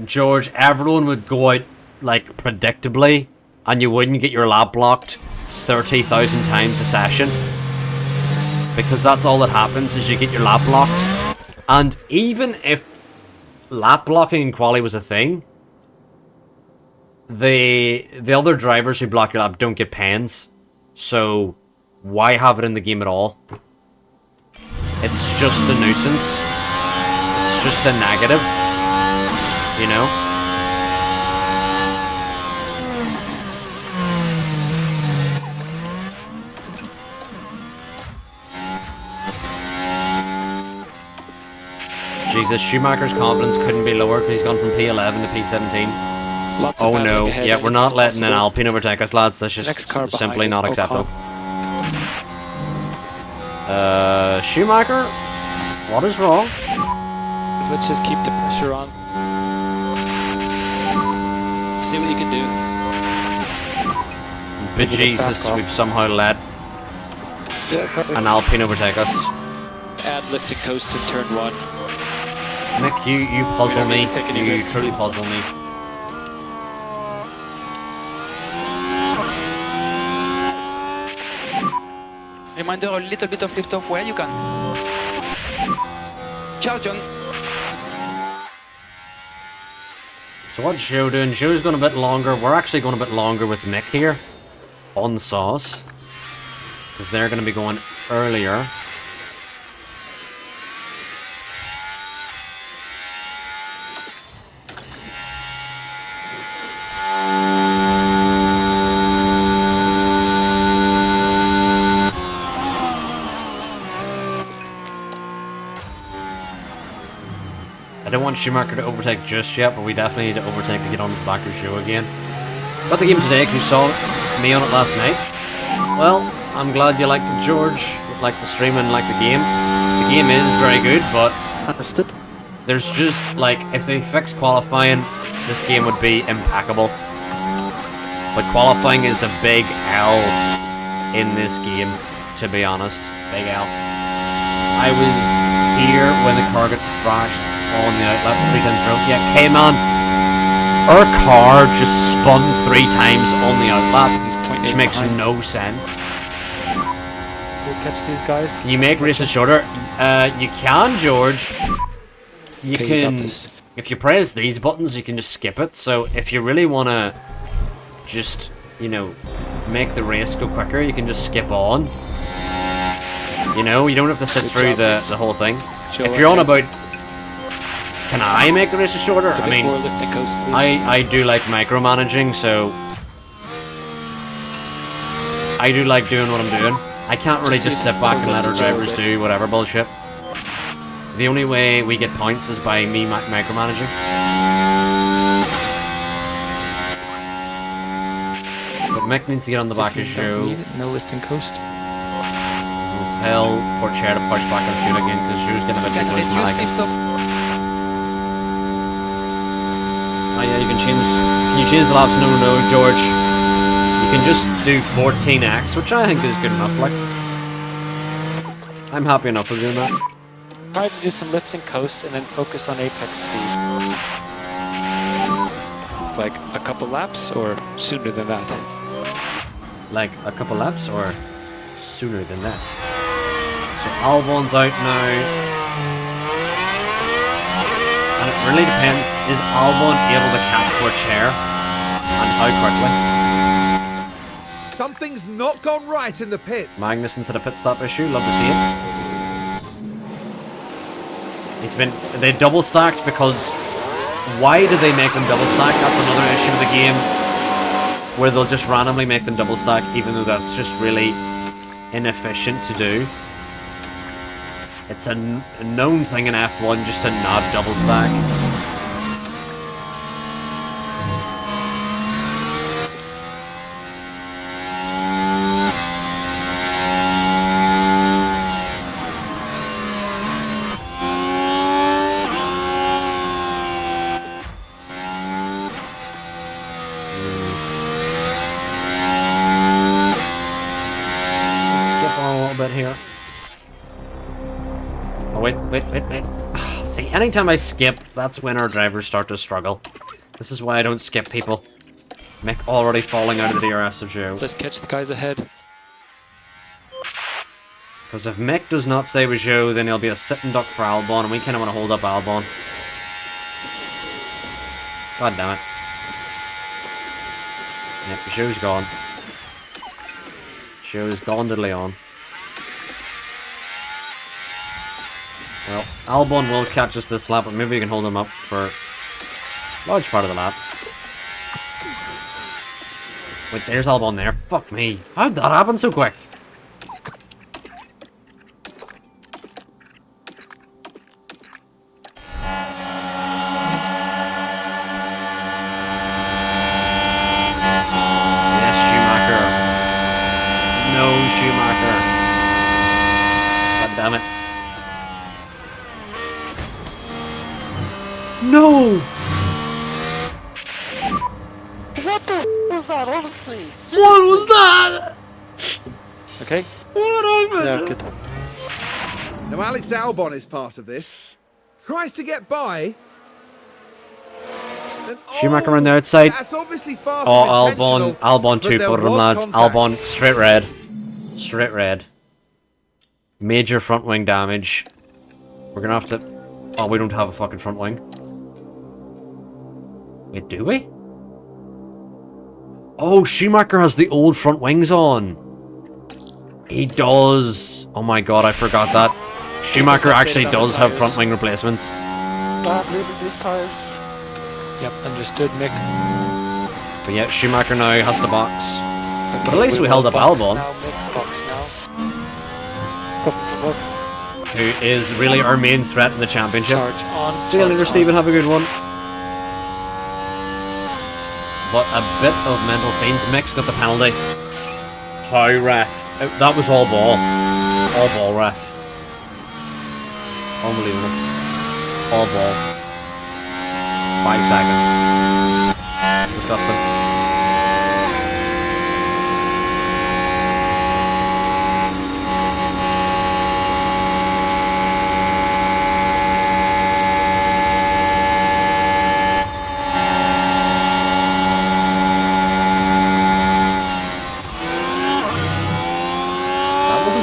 George, everyone would go out like predictably, and you wouldn't get your lap blocked 30,000 times a session, because that's all that happens is you get your lap blocked. And even if lap blocking in quali was a thing, the other drivers who block your lap don't get pens, so why have it in the game at all? It's just a nuisance. It's just a negative, you know? Jesus, Schumacher's confidence couldn't be lower because he's gone from P11 to P17. Lots of oh no, ahead, yeah, we're not letting possible. an Alpine overtake us, lads. That's just Next car simply behind not is acceptable. Ocon. Schumacher? What is wrong? Let's just keep the pressure on. See what you can do. But Jesus, we've somehow let an Alpine overtake us. Add lift and coast in turn 1. Nick, you puzzle me. Taking You risks. truly puzzle me. Reminder a little bit of lift off where you can. Ciao, John. So what's Joe doing? Joe's going a bit longer. We're actually going a bit longer with Mick here on the sauce, because they're going to be going earlier. I don't want Schumacher to overtake just yet, but we definitely need to overtake to get on the back of Joe again. Got the game today because you saw me on it last night. Well, I'm glad you liked it, George. You liked the stream and liked the game. The game is very good, but Understood. there's just, like, if they fix qualifying, this game would be impeccable. But qualifying is a big L in this game, to be honest. Big L. I was here when the car got crashed on the outlet 3 times in a row. Yeah, K-Man, our car just spun 3 times on the outlet, He's pointing which makes behind. no sense. We'll catch these guys. Can you make races shorter? You can, George. You Okay, you got can, this. if you press these buttons, you can just skip it. So if you really want to just, you know, make the race go quicker, you can just skip on. You know, you don't have to sit Good through job. the whole thing. Joe If you're on ahead. about can I make the races shorter? A I bit mean, more lift and coast, please. I do like micromanaging, so I do like doing what I'm doing. I can't really just sit back and let our drivers do whatever bullshit. The only way we get points is by me micromanaging. But Mick needs to get on the back of Joe. No lift and coast. We'll tell Portier to push back on fuel again because Joe's getting a bit too close to Malaga. Oh yeah, you can change the laps? No, George. You can just do 14x, which I think is good enough, like. I'm happy enough with doing that. Try to do some lift and coast and then focus on apex speed. Like a couple laps or sooner than that? Like a couple laps or sooner than that. So Albon's out now. And it really depends, is Albon able to catch Portier? And how quickly? Something's not gone right in the pits. Magnussen's had a pit stop issue, love to see it. They double stacked because why do they make them double stack? That's another issue of the game where they'll just randomly make them double stack even though that's just really inefficient to do. It's a known thing in F1 just to not double stack. Here. Oh, wait. See, anytime I skip, that's when our drivers start to struggle. This is why I don't skip people. Mick already falling out of the DRS of Joe. Let's catch the guys ahead. Because if Mick does not stay with Joe, then he'll be a sitting duck for Albon, and we kind of want to hold up Albon. God damn it. Yep, Joe's gone. Joe's gone to Leon. Well, Albon will catch us this lap, but maybe we can hold him up for a large part of the lap. Wait, there's Albon there. Fuck me. How'd that happen so quick? Yes, Schumacher. No, Schumacher. God damn it. No! What the was that, honestly? Seriously? What was that? Okay? What happened? Yeah, good. Now Alex Albon is part of this. Tries to get by. And, Schumacher on the outside. That's obviously far Oh, from intentional, Albon but 2 there footed him, was lads. contact. Albon, straight red. Straight red. Major front wing damage. We're gonna have to... Oh, we don't have a fucking front wing. Wait, do we? Oh, Schumacher has the old front wings on. He does. Oh my god, I forgot that. Schumacher actually does have front wing replacements. Bad leaving these tires. Yep, understood, Mick. But yeah, Schumacher now has the box. Okay, But at least we held up box Albon. now, Mick, box now. Couple of bucks. Who is really our main threat in the championship. Charge on. See you later, charge Stephen. on. Have a good one. But a bit of mental scenes. Mick's got the penalty. How, ref? That was all ball. All ball, ref. Unbelievable. All ball. 5 seconds. Disgusting.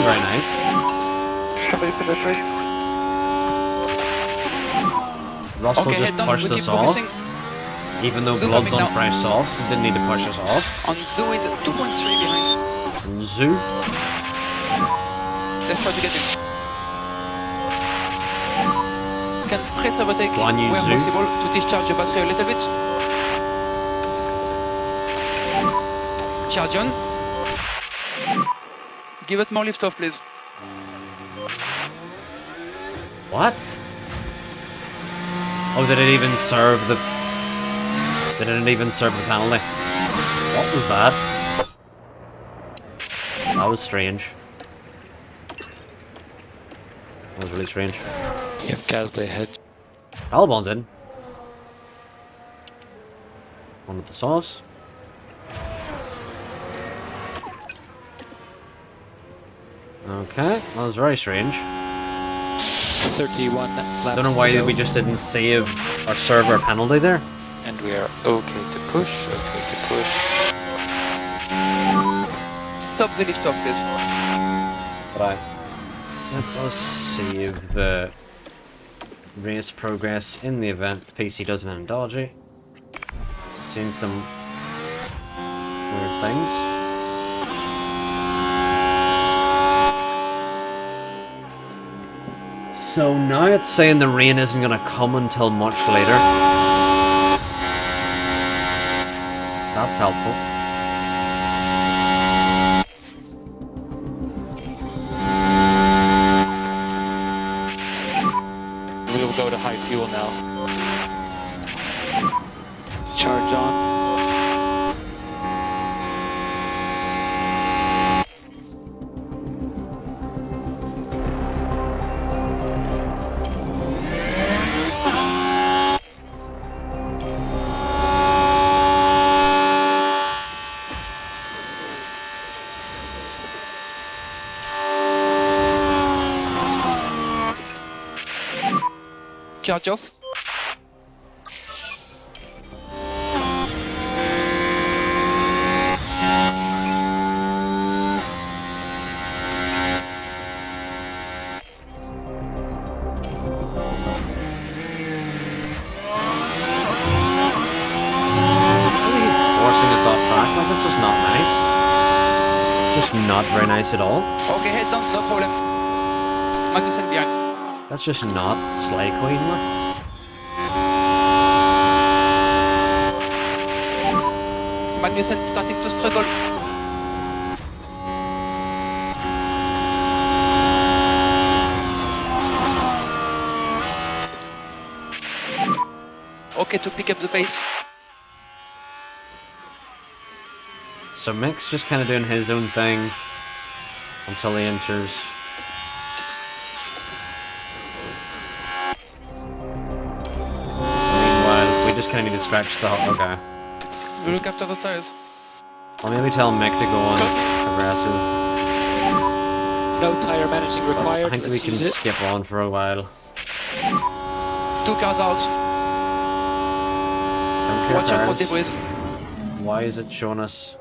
Very nice. Coming for the drink. Russell Okay, just head down, pushed we us keep off, focusing. even though Zoo blood's coming on down. fresh softs. He didn't need to push us off. On Zoo is 2.3 behind. And Zoo. Let's try to get him. can press overtake Guan Yu where Zhu. possible to discharge your battery a little bit. Charge on. Give us more lift off, please. What? Oh, did it even serve the... Did it even serve the penalty? What was that? That was strange. That was really strange. You have Gasly ahead. Albon's in. On with the sauce. Okay, that was very strange. 31 laps. Don't know why to go, we just didn't save or serve our penalty there. and we are okay to push. Okay to push. Stop the lift off, please. Right. Let us save the race progress in the event the PC does an analogy. Seeing some weird things. So now it's saying the rain isn't going to come until much later. That's helpful. We will go to high fuel now. Charge on. Charge off. Forcing us off track like it's just not nice. Just not very nice at all. Okay, head down, no problem. Magnussen behind. That's just not Slay Queen. Magnussen starting to struggle. Okay, to pick up the pace. So Mick's just kind of doing his own thing until he enters. Meanwhile, we just kind of need to scratch the... Okay. We look after the tires. I'll maybe tell Mick to go on aggressive. No tire managing required. I think we Let's can use it. skip on for a while. 2 cars out. Don't care Watch out for tires. debris. Why is it showing us?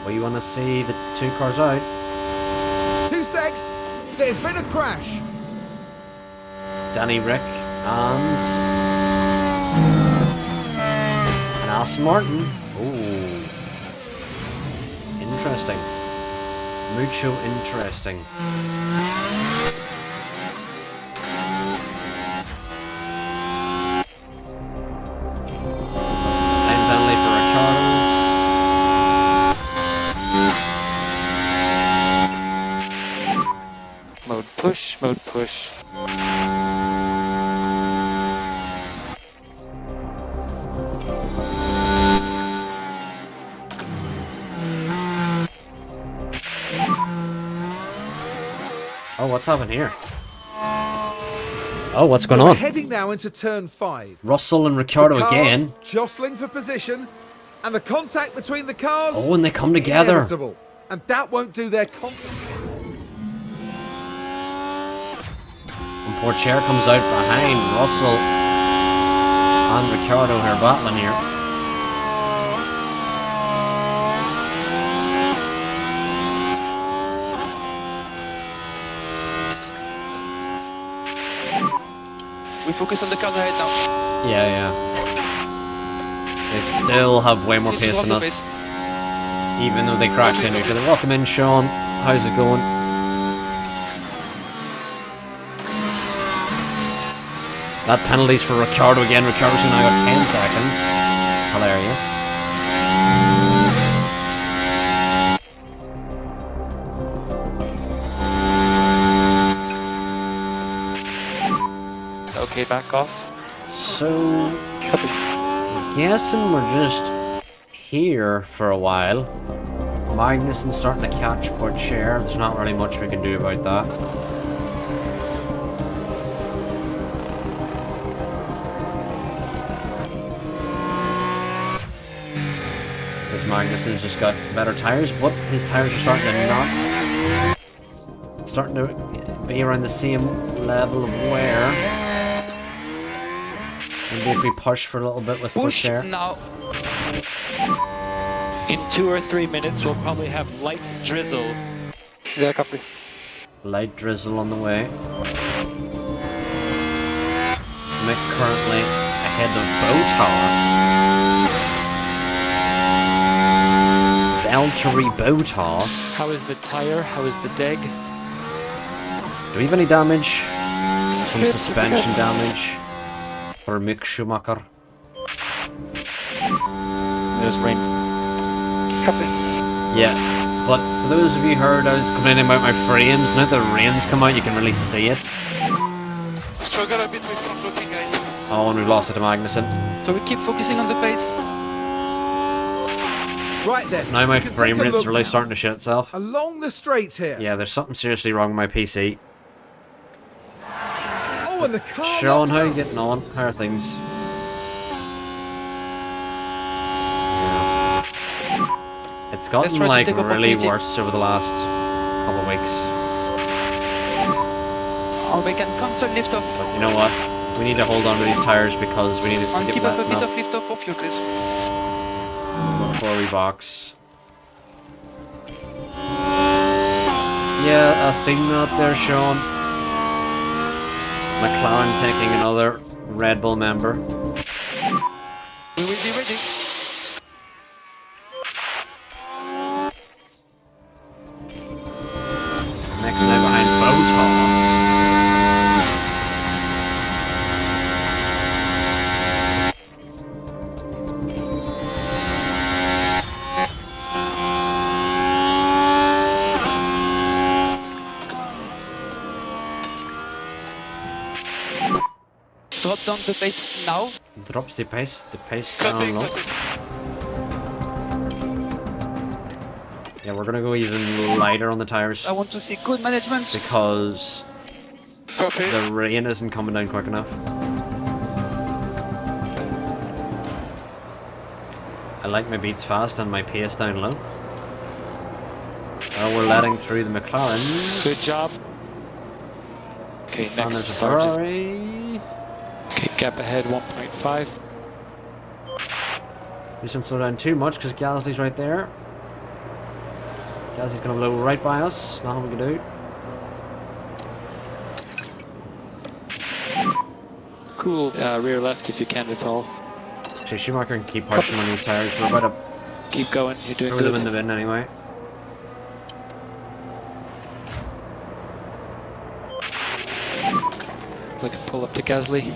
We want to see the 2 cars out. 2 secs. There's been a crash. Danny Rick and Aston Martin. Ooh. Interesting. Mucho interesting. Time penalty for Ricciardo. Mode push, mode push. Oh, what's happening here? Oh, what's going We're on? heading now into turn 5. Russell and Ricciardo Cars again. jostling for position, and the contact between the cars. Oh, and they come together. Inevitable. And that won't do their confidence. And Porcher comes out behind Russell and Ricciardo are battling here. We focus on the cars ahead now. Yeah. They still have way more Need to pace drop than the us, pace. even though they crashed into each other. Welcome in, Sean. How's it going? That penalty's for Ricciardo again. Ricciardo's now got 10 seconds. Hilarious. Okay, back off. So, I'm guessing we're just here for a while. Magnussen's starting to catch poor chair. There's not really much we can do about that. Because Magnussen's just got better tires, but his tires are starting to be around the same level of wear. Maybe if we push for a little bit with Push chair. now. In 2 or 3 minutes, we'll probably have light drizzle. Yeah, copy. Light drizzle on the way. Mick currently ahead of Bottas. Valtteri Bottas. How is the tire? How is the deg? Do we have any damage? Some suspension damage for Mick Schumacher. There's rain. Copy. Yeah, but for those of you who heard I was complaining about my frames, now that the rain's come out you can really see it. Struggle a bit with front looking, guys. Oh, and we lost it to Magnussen. So we keep focusing on the pace. Right then. Now my we can frame take a rate's look really now. starting to shit itself. Along the straights here. Yeah, there's something seriously wrong with my PC. Oh, and the car Sean, locks how are you up. getting on? How are things? It's Let's gotten try to like take really opportunity. worse over the last couple of weeks. Or we can cancel lift off. But you know what? We need to hold on to these tires because we need to And get keep up a wet bit enough of lift off for fuel, please. before we box. Yeah, I seen that there, Sean. McLaren taking another Red Bull member. We will be ready. Next now behind Bottas. Drop down the pace now. Drops the pace down low. Yeah, we're gonna go even lighter on the tires I want to see good management. because Copy. the rain isn't coming down quick enough. I like my beats fast and my pace down low. Oh, we're letting through the McLaren. Good job. Okay, And next there's a Sergeant. Ferrari. Okay, gap ahead 1.5. We shouldn't slow down too much because Gasly's right there. Gasly's gonna blow right by us. Nothing we can do. Cool. Rear left if you can at all. So Schumacher can keep pushing on these tires. We're about to Keep going. You're doing throw them in good. the bin anyway. We can pull up to Gasly.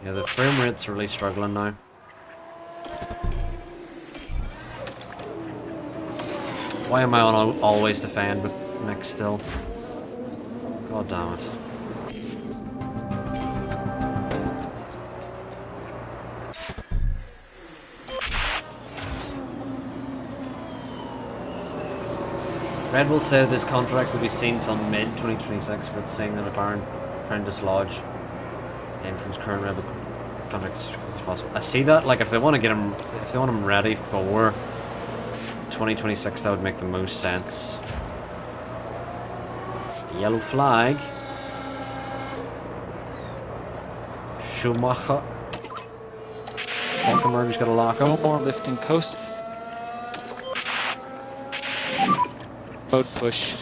Yeah, the frame rate's really struggling now. Why am I on always defend with Nick still? God damn it. Red Bull said this contract will be seen till mid-2026, but it's saying that McLaren trying to dislodge him from his current Red Bull contract as quickly as possible. I see that, like if they want to get him, if they want him ready for 2026, that would make the most sense. Yellow flag. Schumacher. Hulkenberg's got a lock No up. more lifting coast. Mode push.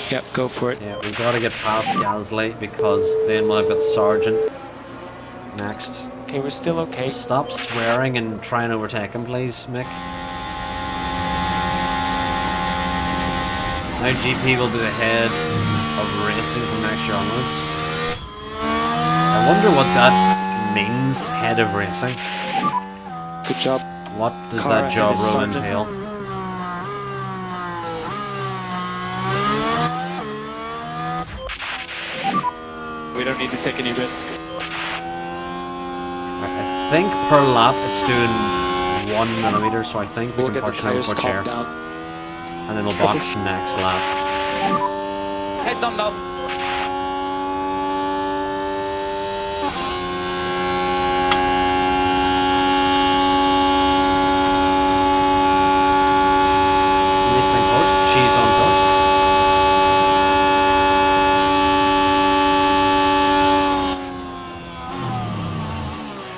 Yep, go for it. Yeah, we've got to get past Gasly because then we'll have got Sargent next. Okay, we're still okay. Stop swearing and try and overtake him, please, Mick. Now GP will be the head of racing from next year onwards. wonder what that means, head of racing. Good job. What does Cara that job and his role sergeant. entail? We don't need to take any risk. I think per lap it's doing 1 millimeter, so I think we We'll can get the push it over tires chair. calmed down. And then we'll box next lap. Head down now. Anything toast? Cheese on toast.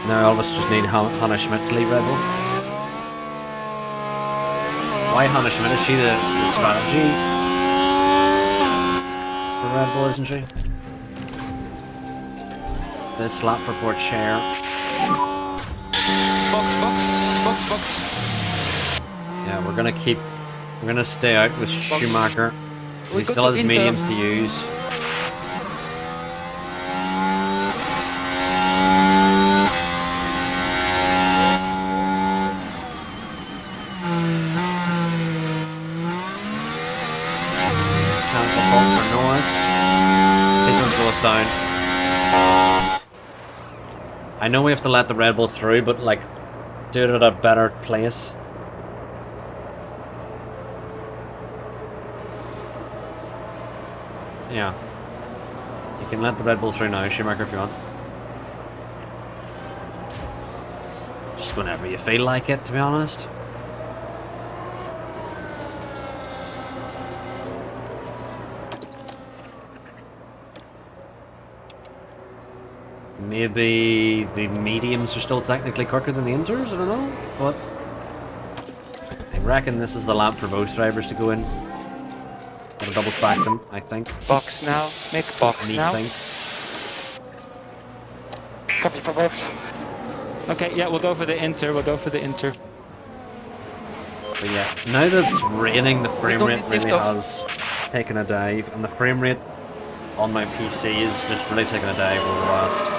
Now all of us just need Hannah Schmidt to leave Red Bull. Why Hannah Schmidt? Is she the strategy for Red Bull, isn't she? This lap for poor chair. Box. Yeah, we're gonna stay out with Schumacher. We He go still to has Inter. mediums to use. Cancel fault for Norris. He's gonna slow us down. I know we have to let the Red Bull through, but like, do it at a better place. Yeah. You can let the Red Bull through now, Schumacher, if you want. Just whenever you feel like it, to be honest. Maybe the mediums are still technically quicker than the inters, I don't know, but I reckon this is the lap for both drivers to go in. Gotta double stack them, I think. Box now. Make box Me now. think. Copy for box. Okay, yeah, we'll go for the Inter. But yeah, now that it's raining, the frame don't rate need really lift off. has taken a dive, and the frame rate on my PC is just really taking a dive over the last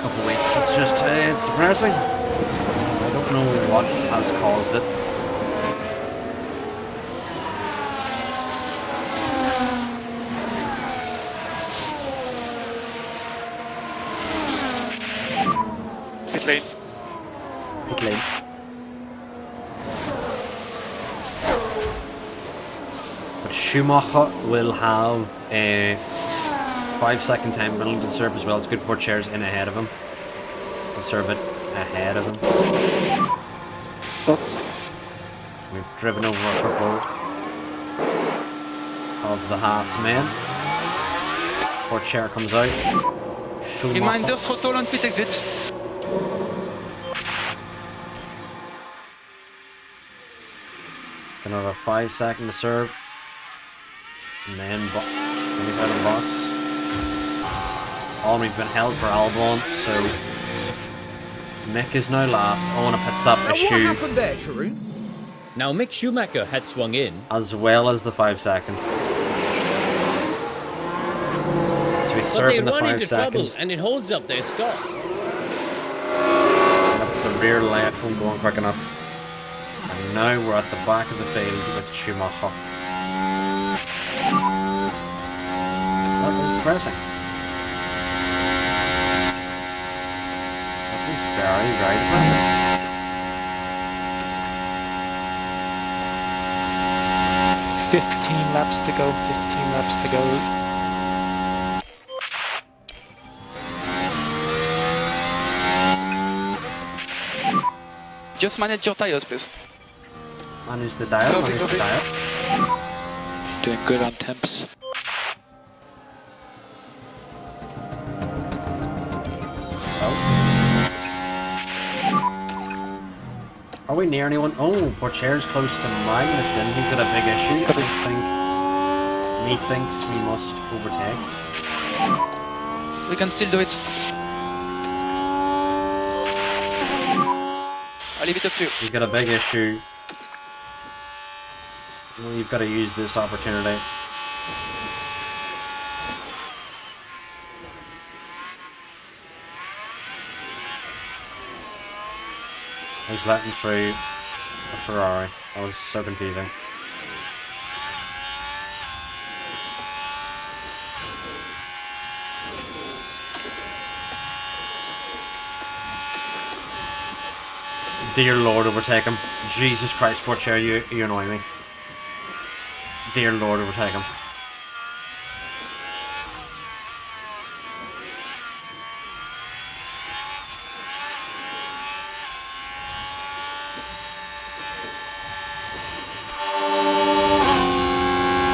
couple of weeks. It's just, it's depressing. I don't know what has caused it. Pit lane. Pit lane. But Schumacher will have a 5-second time penalty to serve as well. It's good for chairs in ahead of him. To serve it ahead of him. Box. We've driven over a couple of the Haas men. Poor chair comes out. Schumacher. Reminder, throttle on pit exit. Gonna have a 5-second to serve. And then we've out of box. Almond's been held for Albon, so Mick is now last. On a pit stop Now, what issue, happened there, Karun? Now Mick Schumacher had swung in. as well as the 5-second. So he's But they serving the run 5 into trouble seconds. and it holds up their stop. That's the rear left one going quick enough. And now we're at the back of the field with Schumacher. That is depressing. That is very, very depressing. laps to go. 15 laps to go. Just manage your tires, please. Manage the dial, Copy, manage the copy. dial. Doing good on temps. Are we near anyone? Oh, Porcher's close to Magnussen. He's got a big issue. I think he thinks we must overtake. We can still do it. I'll leave it up to you. He's got a big issue. We've got to use this opportunity. He's letting through a Ferrari. That was so confusing. Dear Lord, overtake him. Jesus Christ, Sport Chair, you annoy me. Dear Lord, overtake him.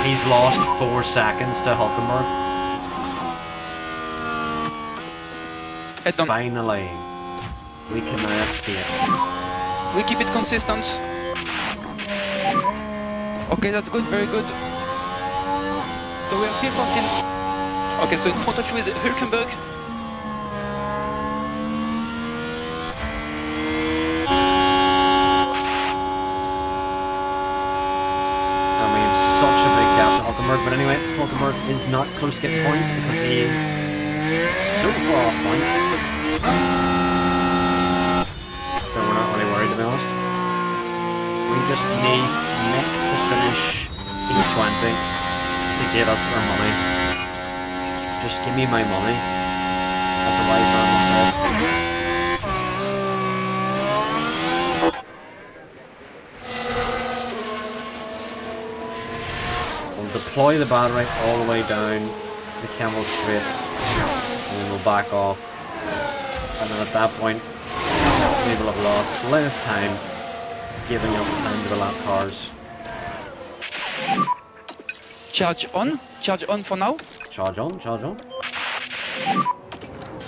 He's lost 4 seconds to Hulkenberg. Head down. Finally, we can now escape. We keep it consistent. Okay, that's good, very good. So we are still 14. Okay, so in front of you is Hulkenberg. I mean, such a big gap to Hulkenberg, but anyway, Hulkenberg is not close to getting points because he is so far off points. So we're not really worried, to be honest. We just need Nick to finish E20 to get us our money. Just give me my money, as a wise man once said. We'll deploy the battery all the way down the Camel Straight, and then we'll back off. And then at that point, we will have lost less time giving up time to the lap cars. Charge on for now. Charge on, charge on.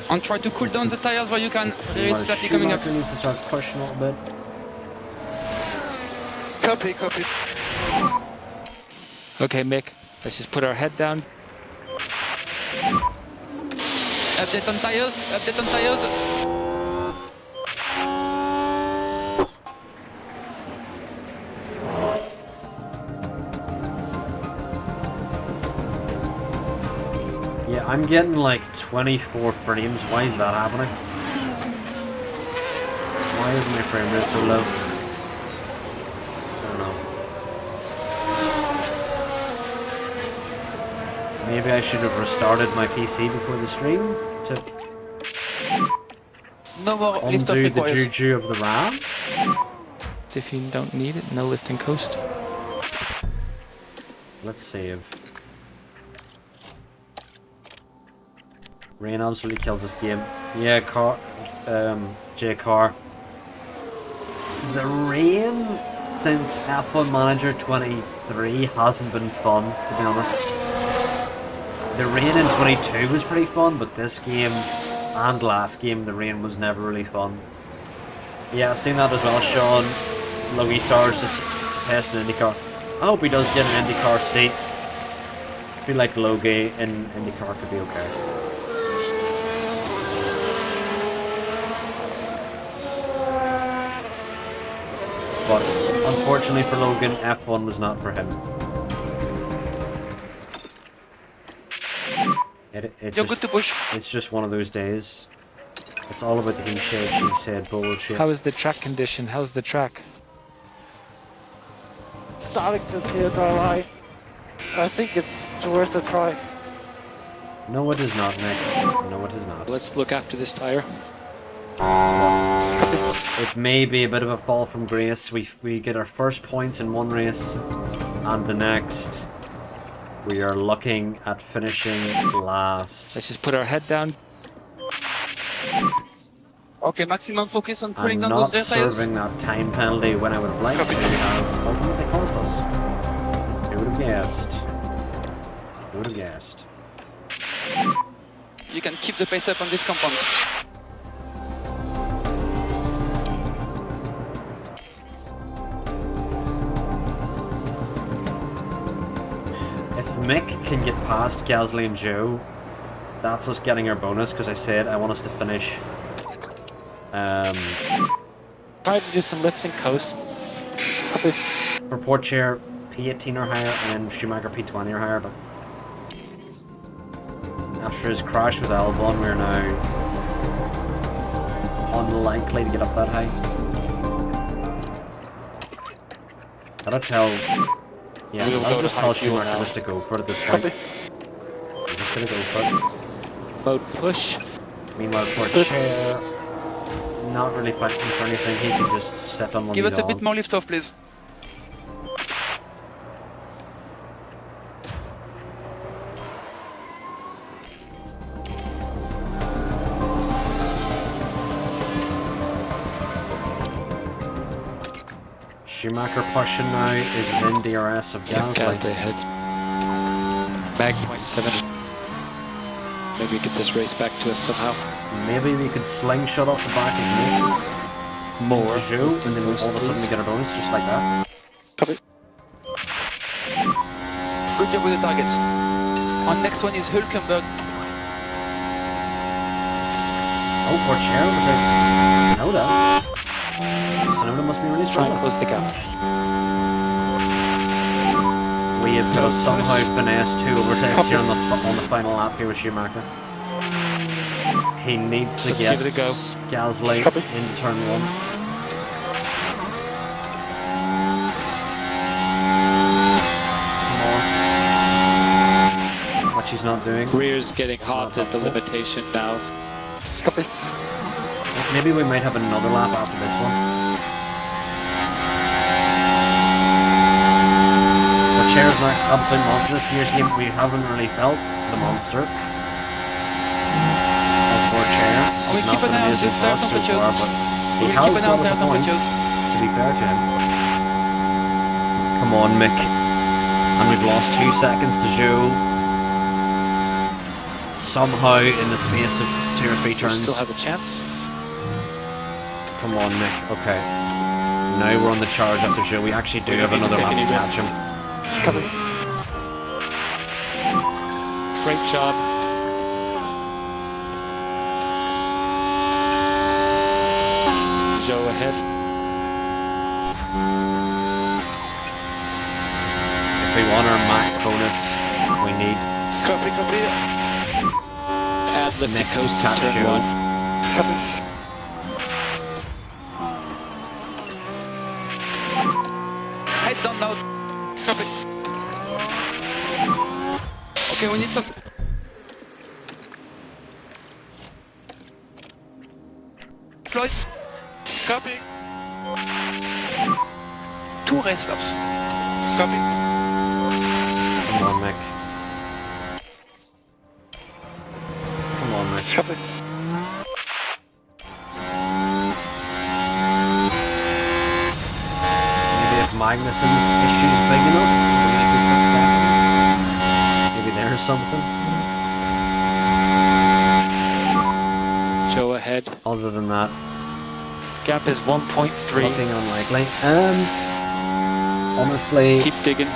And try to cool down the tires where you can. There is slightly coming up. Schumacher needs to start pushing a little bit. Copy, copy. Okay, Mick, let's just put our head down. Update on tires, update on tires. Yeah, I'm getting like 24 frames. Why is that happening? Why is my frame rate so low? I don't know. Maybe I should have restarted my PC before the stream to No more lift up undo the required. juju of the RAM. If you don't need it, no lift and coast. Let's save. Rain absolutely kills this game. Yeah, J Car. The rain since F1 Manager 23 hasn't been fun, to be honest. The rain in 22 was pretty fun, but this game and last game, the rain was never really fun. Yeah, I've seen that as well, Sean. Logie Stars just to test an IndyCar. I hope he does get an IndyCar seat. I feel like Logie in IndyCar could be okay. But unfortunately for Logan, F1 was not for him. You're good to push. It's just one of those days. It's all about the he said, she said bullshit. How is the track condition? How's the track? Starting to appear to lie. I think it's worth a try. No, it is not, Nick. No, it is not. Let's look after this tire. It may be a bit of a fall from grace. We get our first points in one race, and the next we are looking at finishing last. Let's just put our head down. Okay, maximum focus on cooling And down not those rear tires. serving that time penalty when I would have liked, it has ultimately cost us. Who would have guessed? Who would have guessed? You can keep the pace up on these compounds. If Mick can get past Gasly and Joe, that's us getting our bonus, because I said I want us to finish. Try to do some lift and coast. For Port Chair, P18 or higher, and Schumacher P20 or higher, but after his crash with Albon, we're now unlikely to get up that high. Gotta tell... Yeah, We'll I'll go just to tell high fuel Schumacher now. just to go for it at this point. Copy. I'm just gonna go for it. Mode push. Meanwhile, for Split. Chair, not really fighting for anything, he can just sit on the Give lead us a on. bit more lift off, please. Schumacher pushing now is within DRS of Give Gasly Gasly. ahead. Mag 0.7. Maybe get this race back to us somehow. Maybe we could slingshot off the back of Nick. More. Joe, and then all of a sudden we get a bonus just like that. Copy. Good job with the targets. Our next one is Hülkenberg. Oh, poor Chair without Sonoda. Sonoda must be really Try strong. and close the gap. We have got to somehow finesse 2 overtakes here on the final lap here with Schumacher. He needs to Let's get give it a go. Gasly Copy. into turn 1. Come on. What she's not doing. Rear's getting hot is the limitation now. Copy. Maybe we might have another lap after this one. But Chair's not absolute monster this year's game. We haven't really felt the monster. Poor Chair. We He's keep not an eye on been amazing the for us so temperatures. far, but he We'll has keep an eye on got us the a point, temperatures. to be fair to him. Come on, Mick. And we've lost 2 seconds to Joe. Somehow, in the space of 2 or 3 We turns. still have a chance. Come on, Mick. Okay. Now we're on the charge after Joe. We actually do have don't need to another take lap any to risks. catch him. Copy. Great job. Joe ahead. If we want our max bonus, we need Copy, copy. And lifting Nick coast to catch turn Joe. 1. Copy. Head down now. Copy. Okay, we need some. Floyd, Copy. 2 race laps. Copy. Come on, Mick. Come on, Mick. Copy. Maybe if Magnussen's issue is big enough, it makes it 6 seconds. Maybe there's something. Joe ahead. Other than that, Gap is 1.3. looking unlikely. Honestly, Keep digging.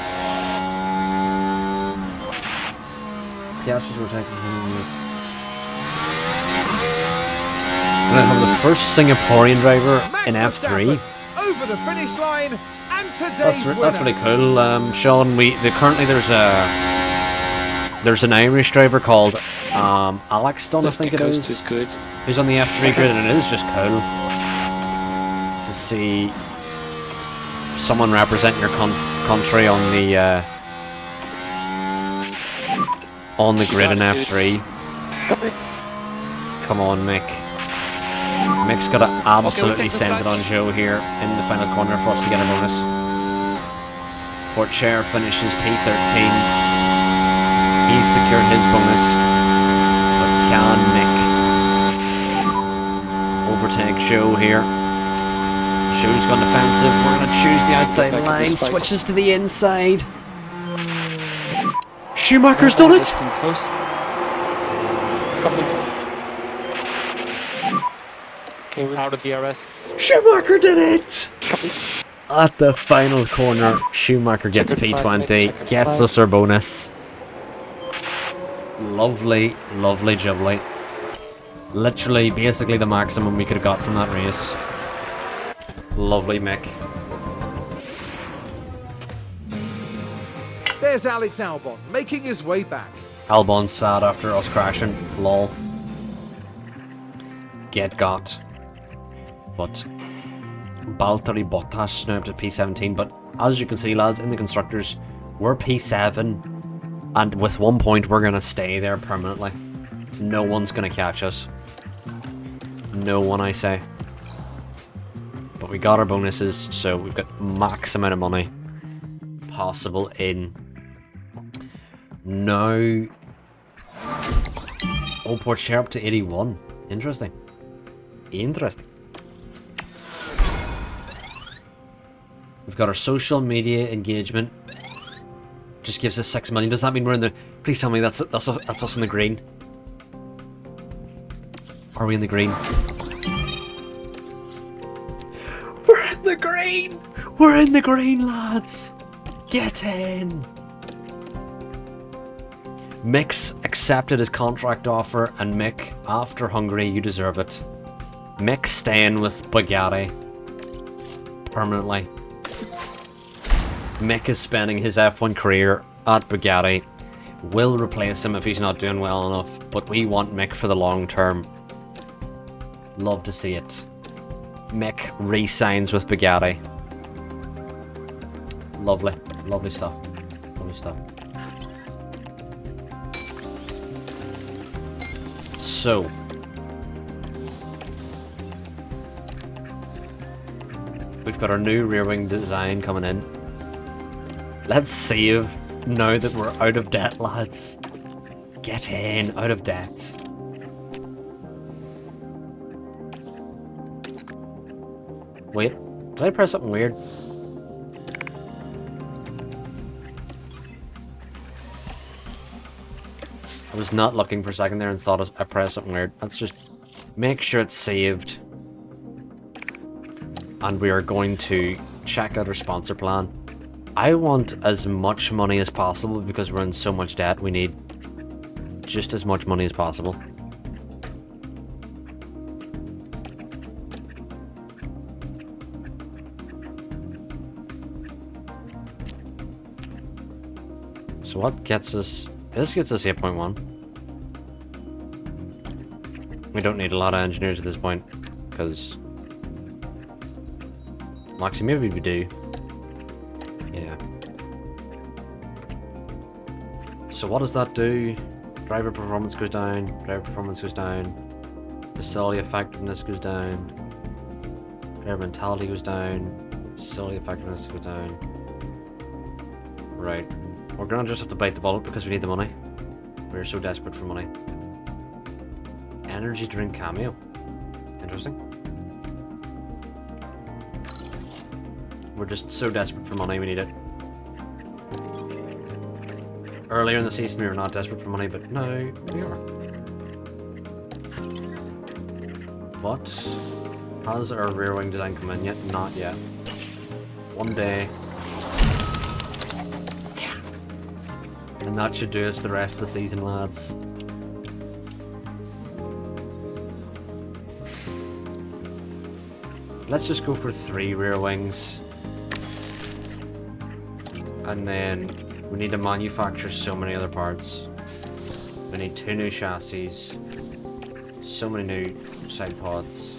Piastri's rotating. And I have the first Singaporean driver Max in F3. Verstappen over the finish line, and today's That's winner. really cool. Sean, currently there's an Irish driver called Alex Dunn, I Lifting think it coast is. is good. Who's on the F3 grid, and it is just cool to see someone represent your country on the grid in F3. Copy. Come on, Mick. Mick's got to absolutely take the send it flag. on Joe here in the final corner for us to get a bonus. Fort Chair finishes P13. He's secured his bonus. But can Mick overtake Joe here? Joe's gone defensive. We're going to choose the outside Back at line. this fight. Switches to the inside. Schumacher's done it! Lifting coast. Copy. Okay, we're out of DRS. Schumacher did it! Copy. At the final corner, Schumacher gets Checkered flag, P20, checkered gets flag. us our bonus. Lovely, lovely jubbly. Literally, basically the maximum we could have got from that race. Lovely, Mick. There's Alex Albon making his way back. Albon's sad after us crashing. Lol. Get got. But Valtteri Bottas now up to P17, but as you can see, lads, in the constructors, we're P7, and with 1 point, we're gonna stay there permanently. No one's gonna catch us. No one, I say. But we got our bonuses, so we've got max amount of money possible in. Now, oh, port share up to 81. Interesting. Interesting. We've got our social media engagement. Just gives us 6 million. Does that mean we're in the? Please tell me that's us in the green. Are we in the green? We're in the green! We're in the green, lads! Get in! Mick's accepted his contract offer, and Mick, after Hungary, you deserve it. Mick's staying with Bugatti. Permanently. Mick is spending his F1 career at Bugatti. We'll replace him if he's not doing well enough, but we want Mick for the long term. Love to see it. Mick re-signs with Bugatti. Lovely. Lovely stuff. Lovely stuff. So. We've got our new rear wing design coming in. Let's save now that we're out of debt, lads. Get in, out of debt. Wait, did I press something weird? I was not looking for a second there and thought I pressed something weird. Let's just make sure it's saved. And we are going to check out our sponsor plan. I want as much money as possible because we're in so much debt. We need just as much money as possible. So what gets us... This gets us 8.1. We don't need a lot of engineers at this point, because... Well, actually, maybe we do. Yeah. So what does that do? Driver performance goes down, driver performance goes down, facility effectiveness goes down, driver mentality goes down, facility effectiveness goes down. Right. We're gonna just have to bite the bullet because we need the money. We're so desperate for money. Energy drink cameo. Interesting. We're just so desperate for money, we need it. Earlier in the season we were not desperate for money, but now we are. What? Has our rear wing design come in yet? Not yet. One day. And that should do us the rest of the season, lads. Let's just go for 3 rear wings. And then we need to manufacture so many other parts. We need 2 new chassis, so many new side pods,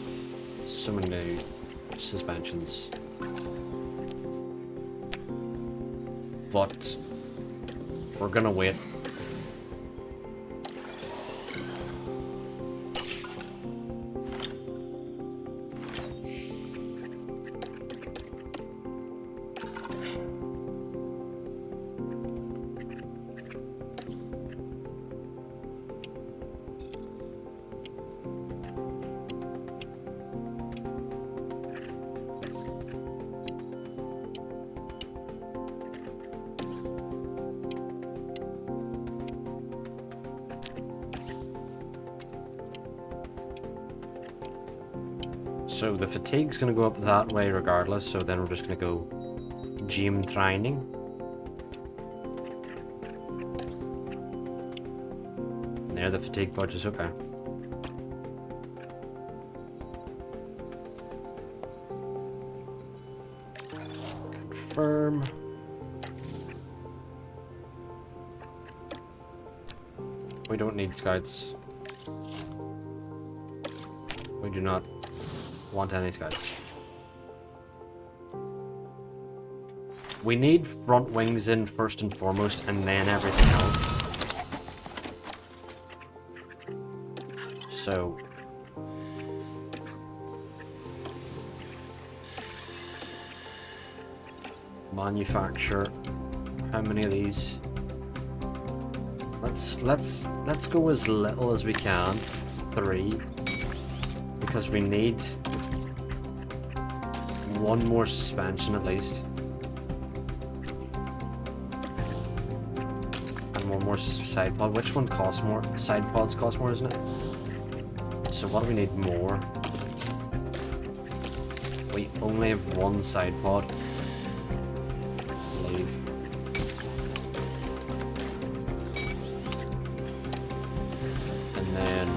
so many new suspensions. But we're gonna wait. So the fatigue's going to go up that way regardless, so then we're just going to go gym training. There, the fatigue budge is okay. Confirm. We don't need scouts. We do not want any scouts. We need front wings in first and foremost, and then everything else. So... manufacture... how many of these? Let's go as little as we can. 3. Because we need... one more suspension at least. And one more side pod. Which one costs more? Side pods cost more, isn't it? So what do we need more? We only have one side pod. Leave. And then...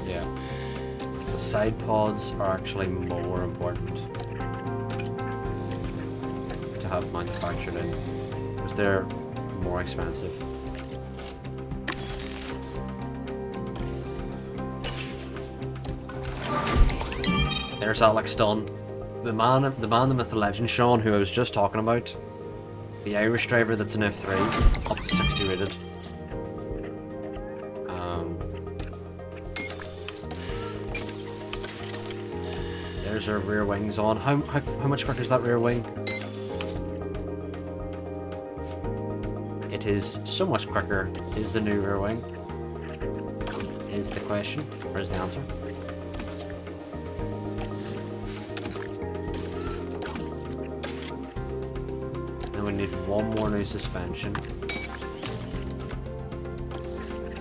yeah. The side pods are actually more important to have manufactured in, because they're more expensive. There's Alex Dunn, the man, the myth, the legend, Sean, who I was just talking about. The Irish driver that's an F3, up to 60 rated. There's our rear wings on. How much quicker is that rear wing? It is so much quicker. Is the new rear wing? Is the question, or is the answer? And we need one more new suspension.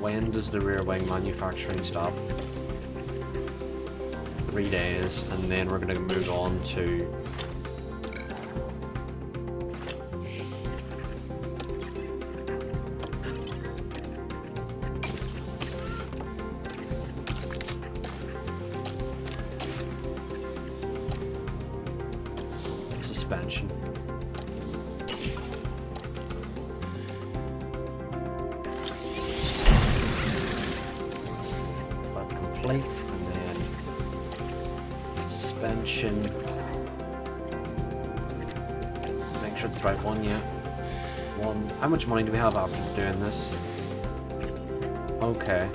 When does the rear wing manufacturing stop? 3 days, and then we're going to move on to suspension. That complete. Suspension. Make sure it's the right one, yeah. One. How much money do we have after doing this? Okay.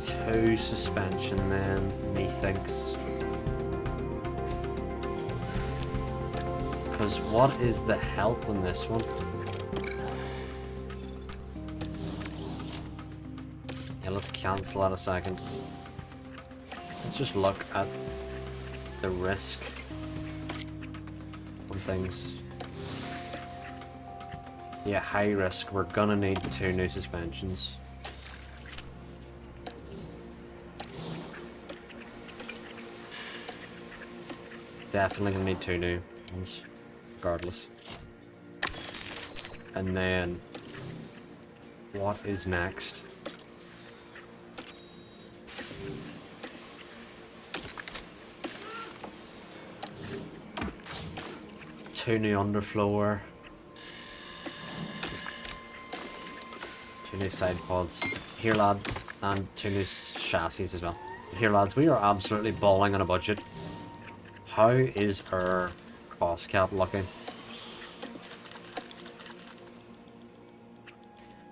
Two suspension then, methinks. Because what is the health on this one? Let's cancel that a second. Let's just look at the risk on things. Yeah, high risk. We're gonna need 2 new suspensions. Definitely gonna need 2 new ones, regardless. And then, what is next? Two new underfloor, 2 new side pods here, lad, and 2 new chassis as well. Here, lads, we are absolutely balling on a budget. How is our cost cap looking?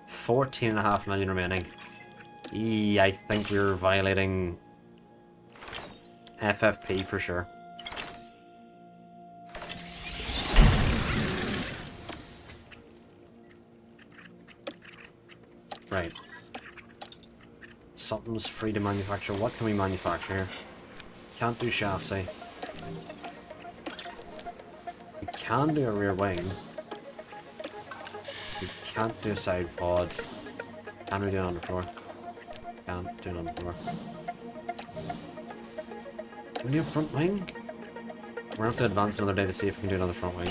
14.5 million remaining. I think we're violating FFP for sure. Right. Something's free to manufacture. What can we manufacture here? Can't do chassis. We can do a rear wing. We can't do a side pod. Can we do it on the floor? Can't do it on the floor. Do we do a front wing? We're gonna have to advance another day to see if we can do another front wing.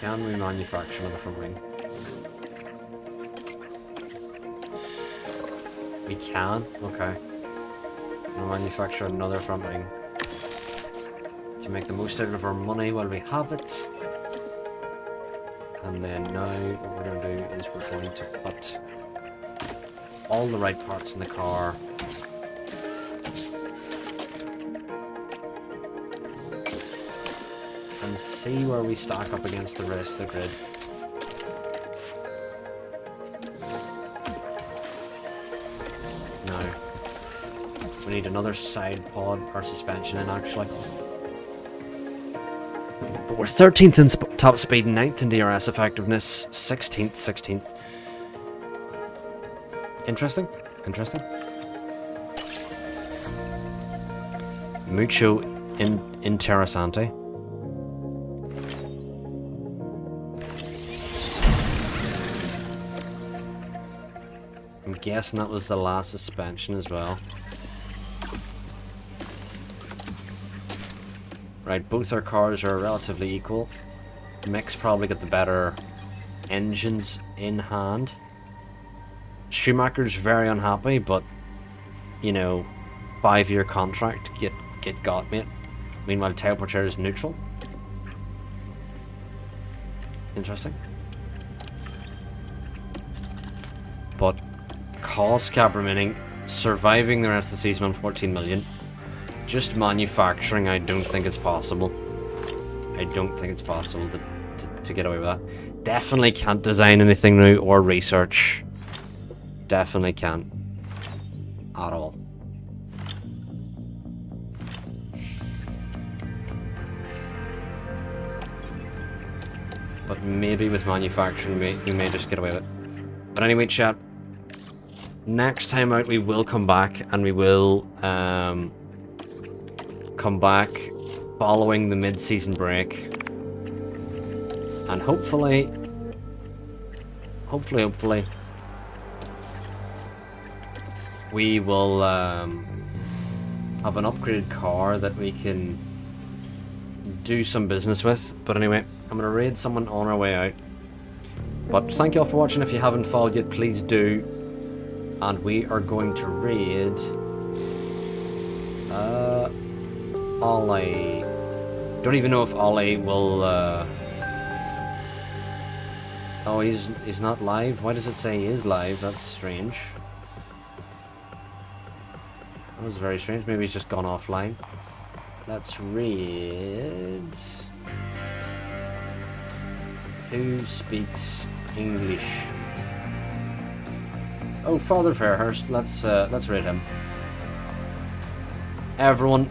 Can we manufacture another front wing? We can? Okay. We'll manufacture another front wing to make the most out of our money while we have it. And then now what we're going to do is we're going to put all the right parts in the car. And see where we stack up against the rest of the grid. Now, we need another side pod or suspension in actually. But we're 13th in top speed, 9th in DRS effectiveness, 16th. Interesting. Mucho interesante. I'm guessing that was the last suspension as well. Right, both our cars are relatively equal. Mick's probably got the better engines in hand. Schumacher's very unhappy, but you know, 5-year contract, get got, mate. Meanwhile, Tao Porter is neutral. Interesting. But cost cap remaining, surviving the rest of the season on 14 million. Just manufacturing, I don't think it's possible. I don't think it's possible to get away with that. Definitely can't design anything new or research. Definitely can't. At all. But maybe with manufacturing we may just get away with it. But anyway, chat. Next time out we will come back and we will come back following the mid-season break, and hopefully we will have an upgraded car that we can do some business with. But anyway, I'm going to raid someone on our way out. But thank you all for watching. If you haven't followed yet, please do. And we are going to raid Ollie. Don't even know if Ollie will oh, he's not live? Why does it say he is live? That's strange. That was very strange. Maybe he's just gone offline. Let's raid. Who speaks English? Oh, Father Fairhurst. Let's raid him. Everyone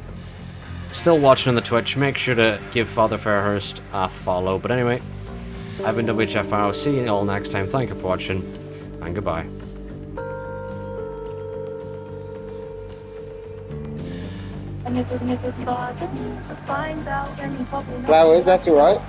still watching on the Twitch, make sure to give Father Fairhurst a follow. But anyway, I've been WHF. I'll see you all next time. Thank you for watching, and goodbye. Flowers, that's alright.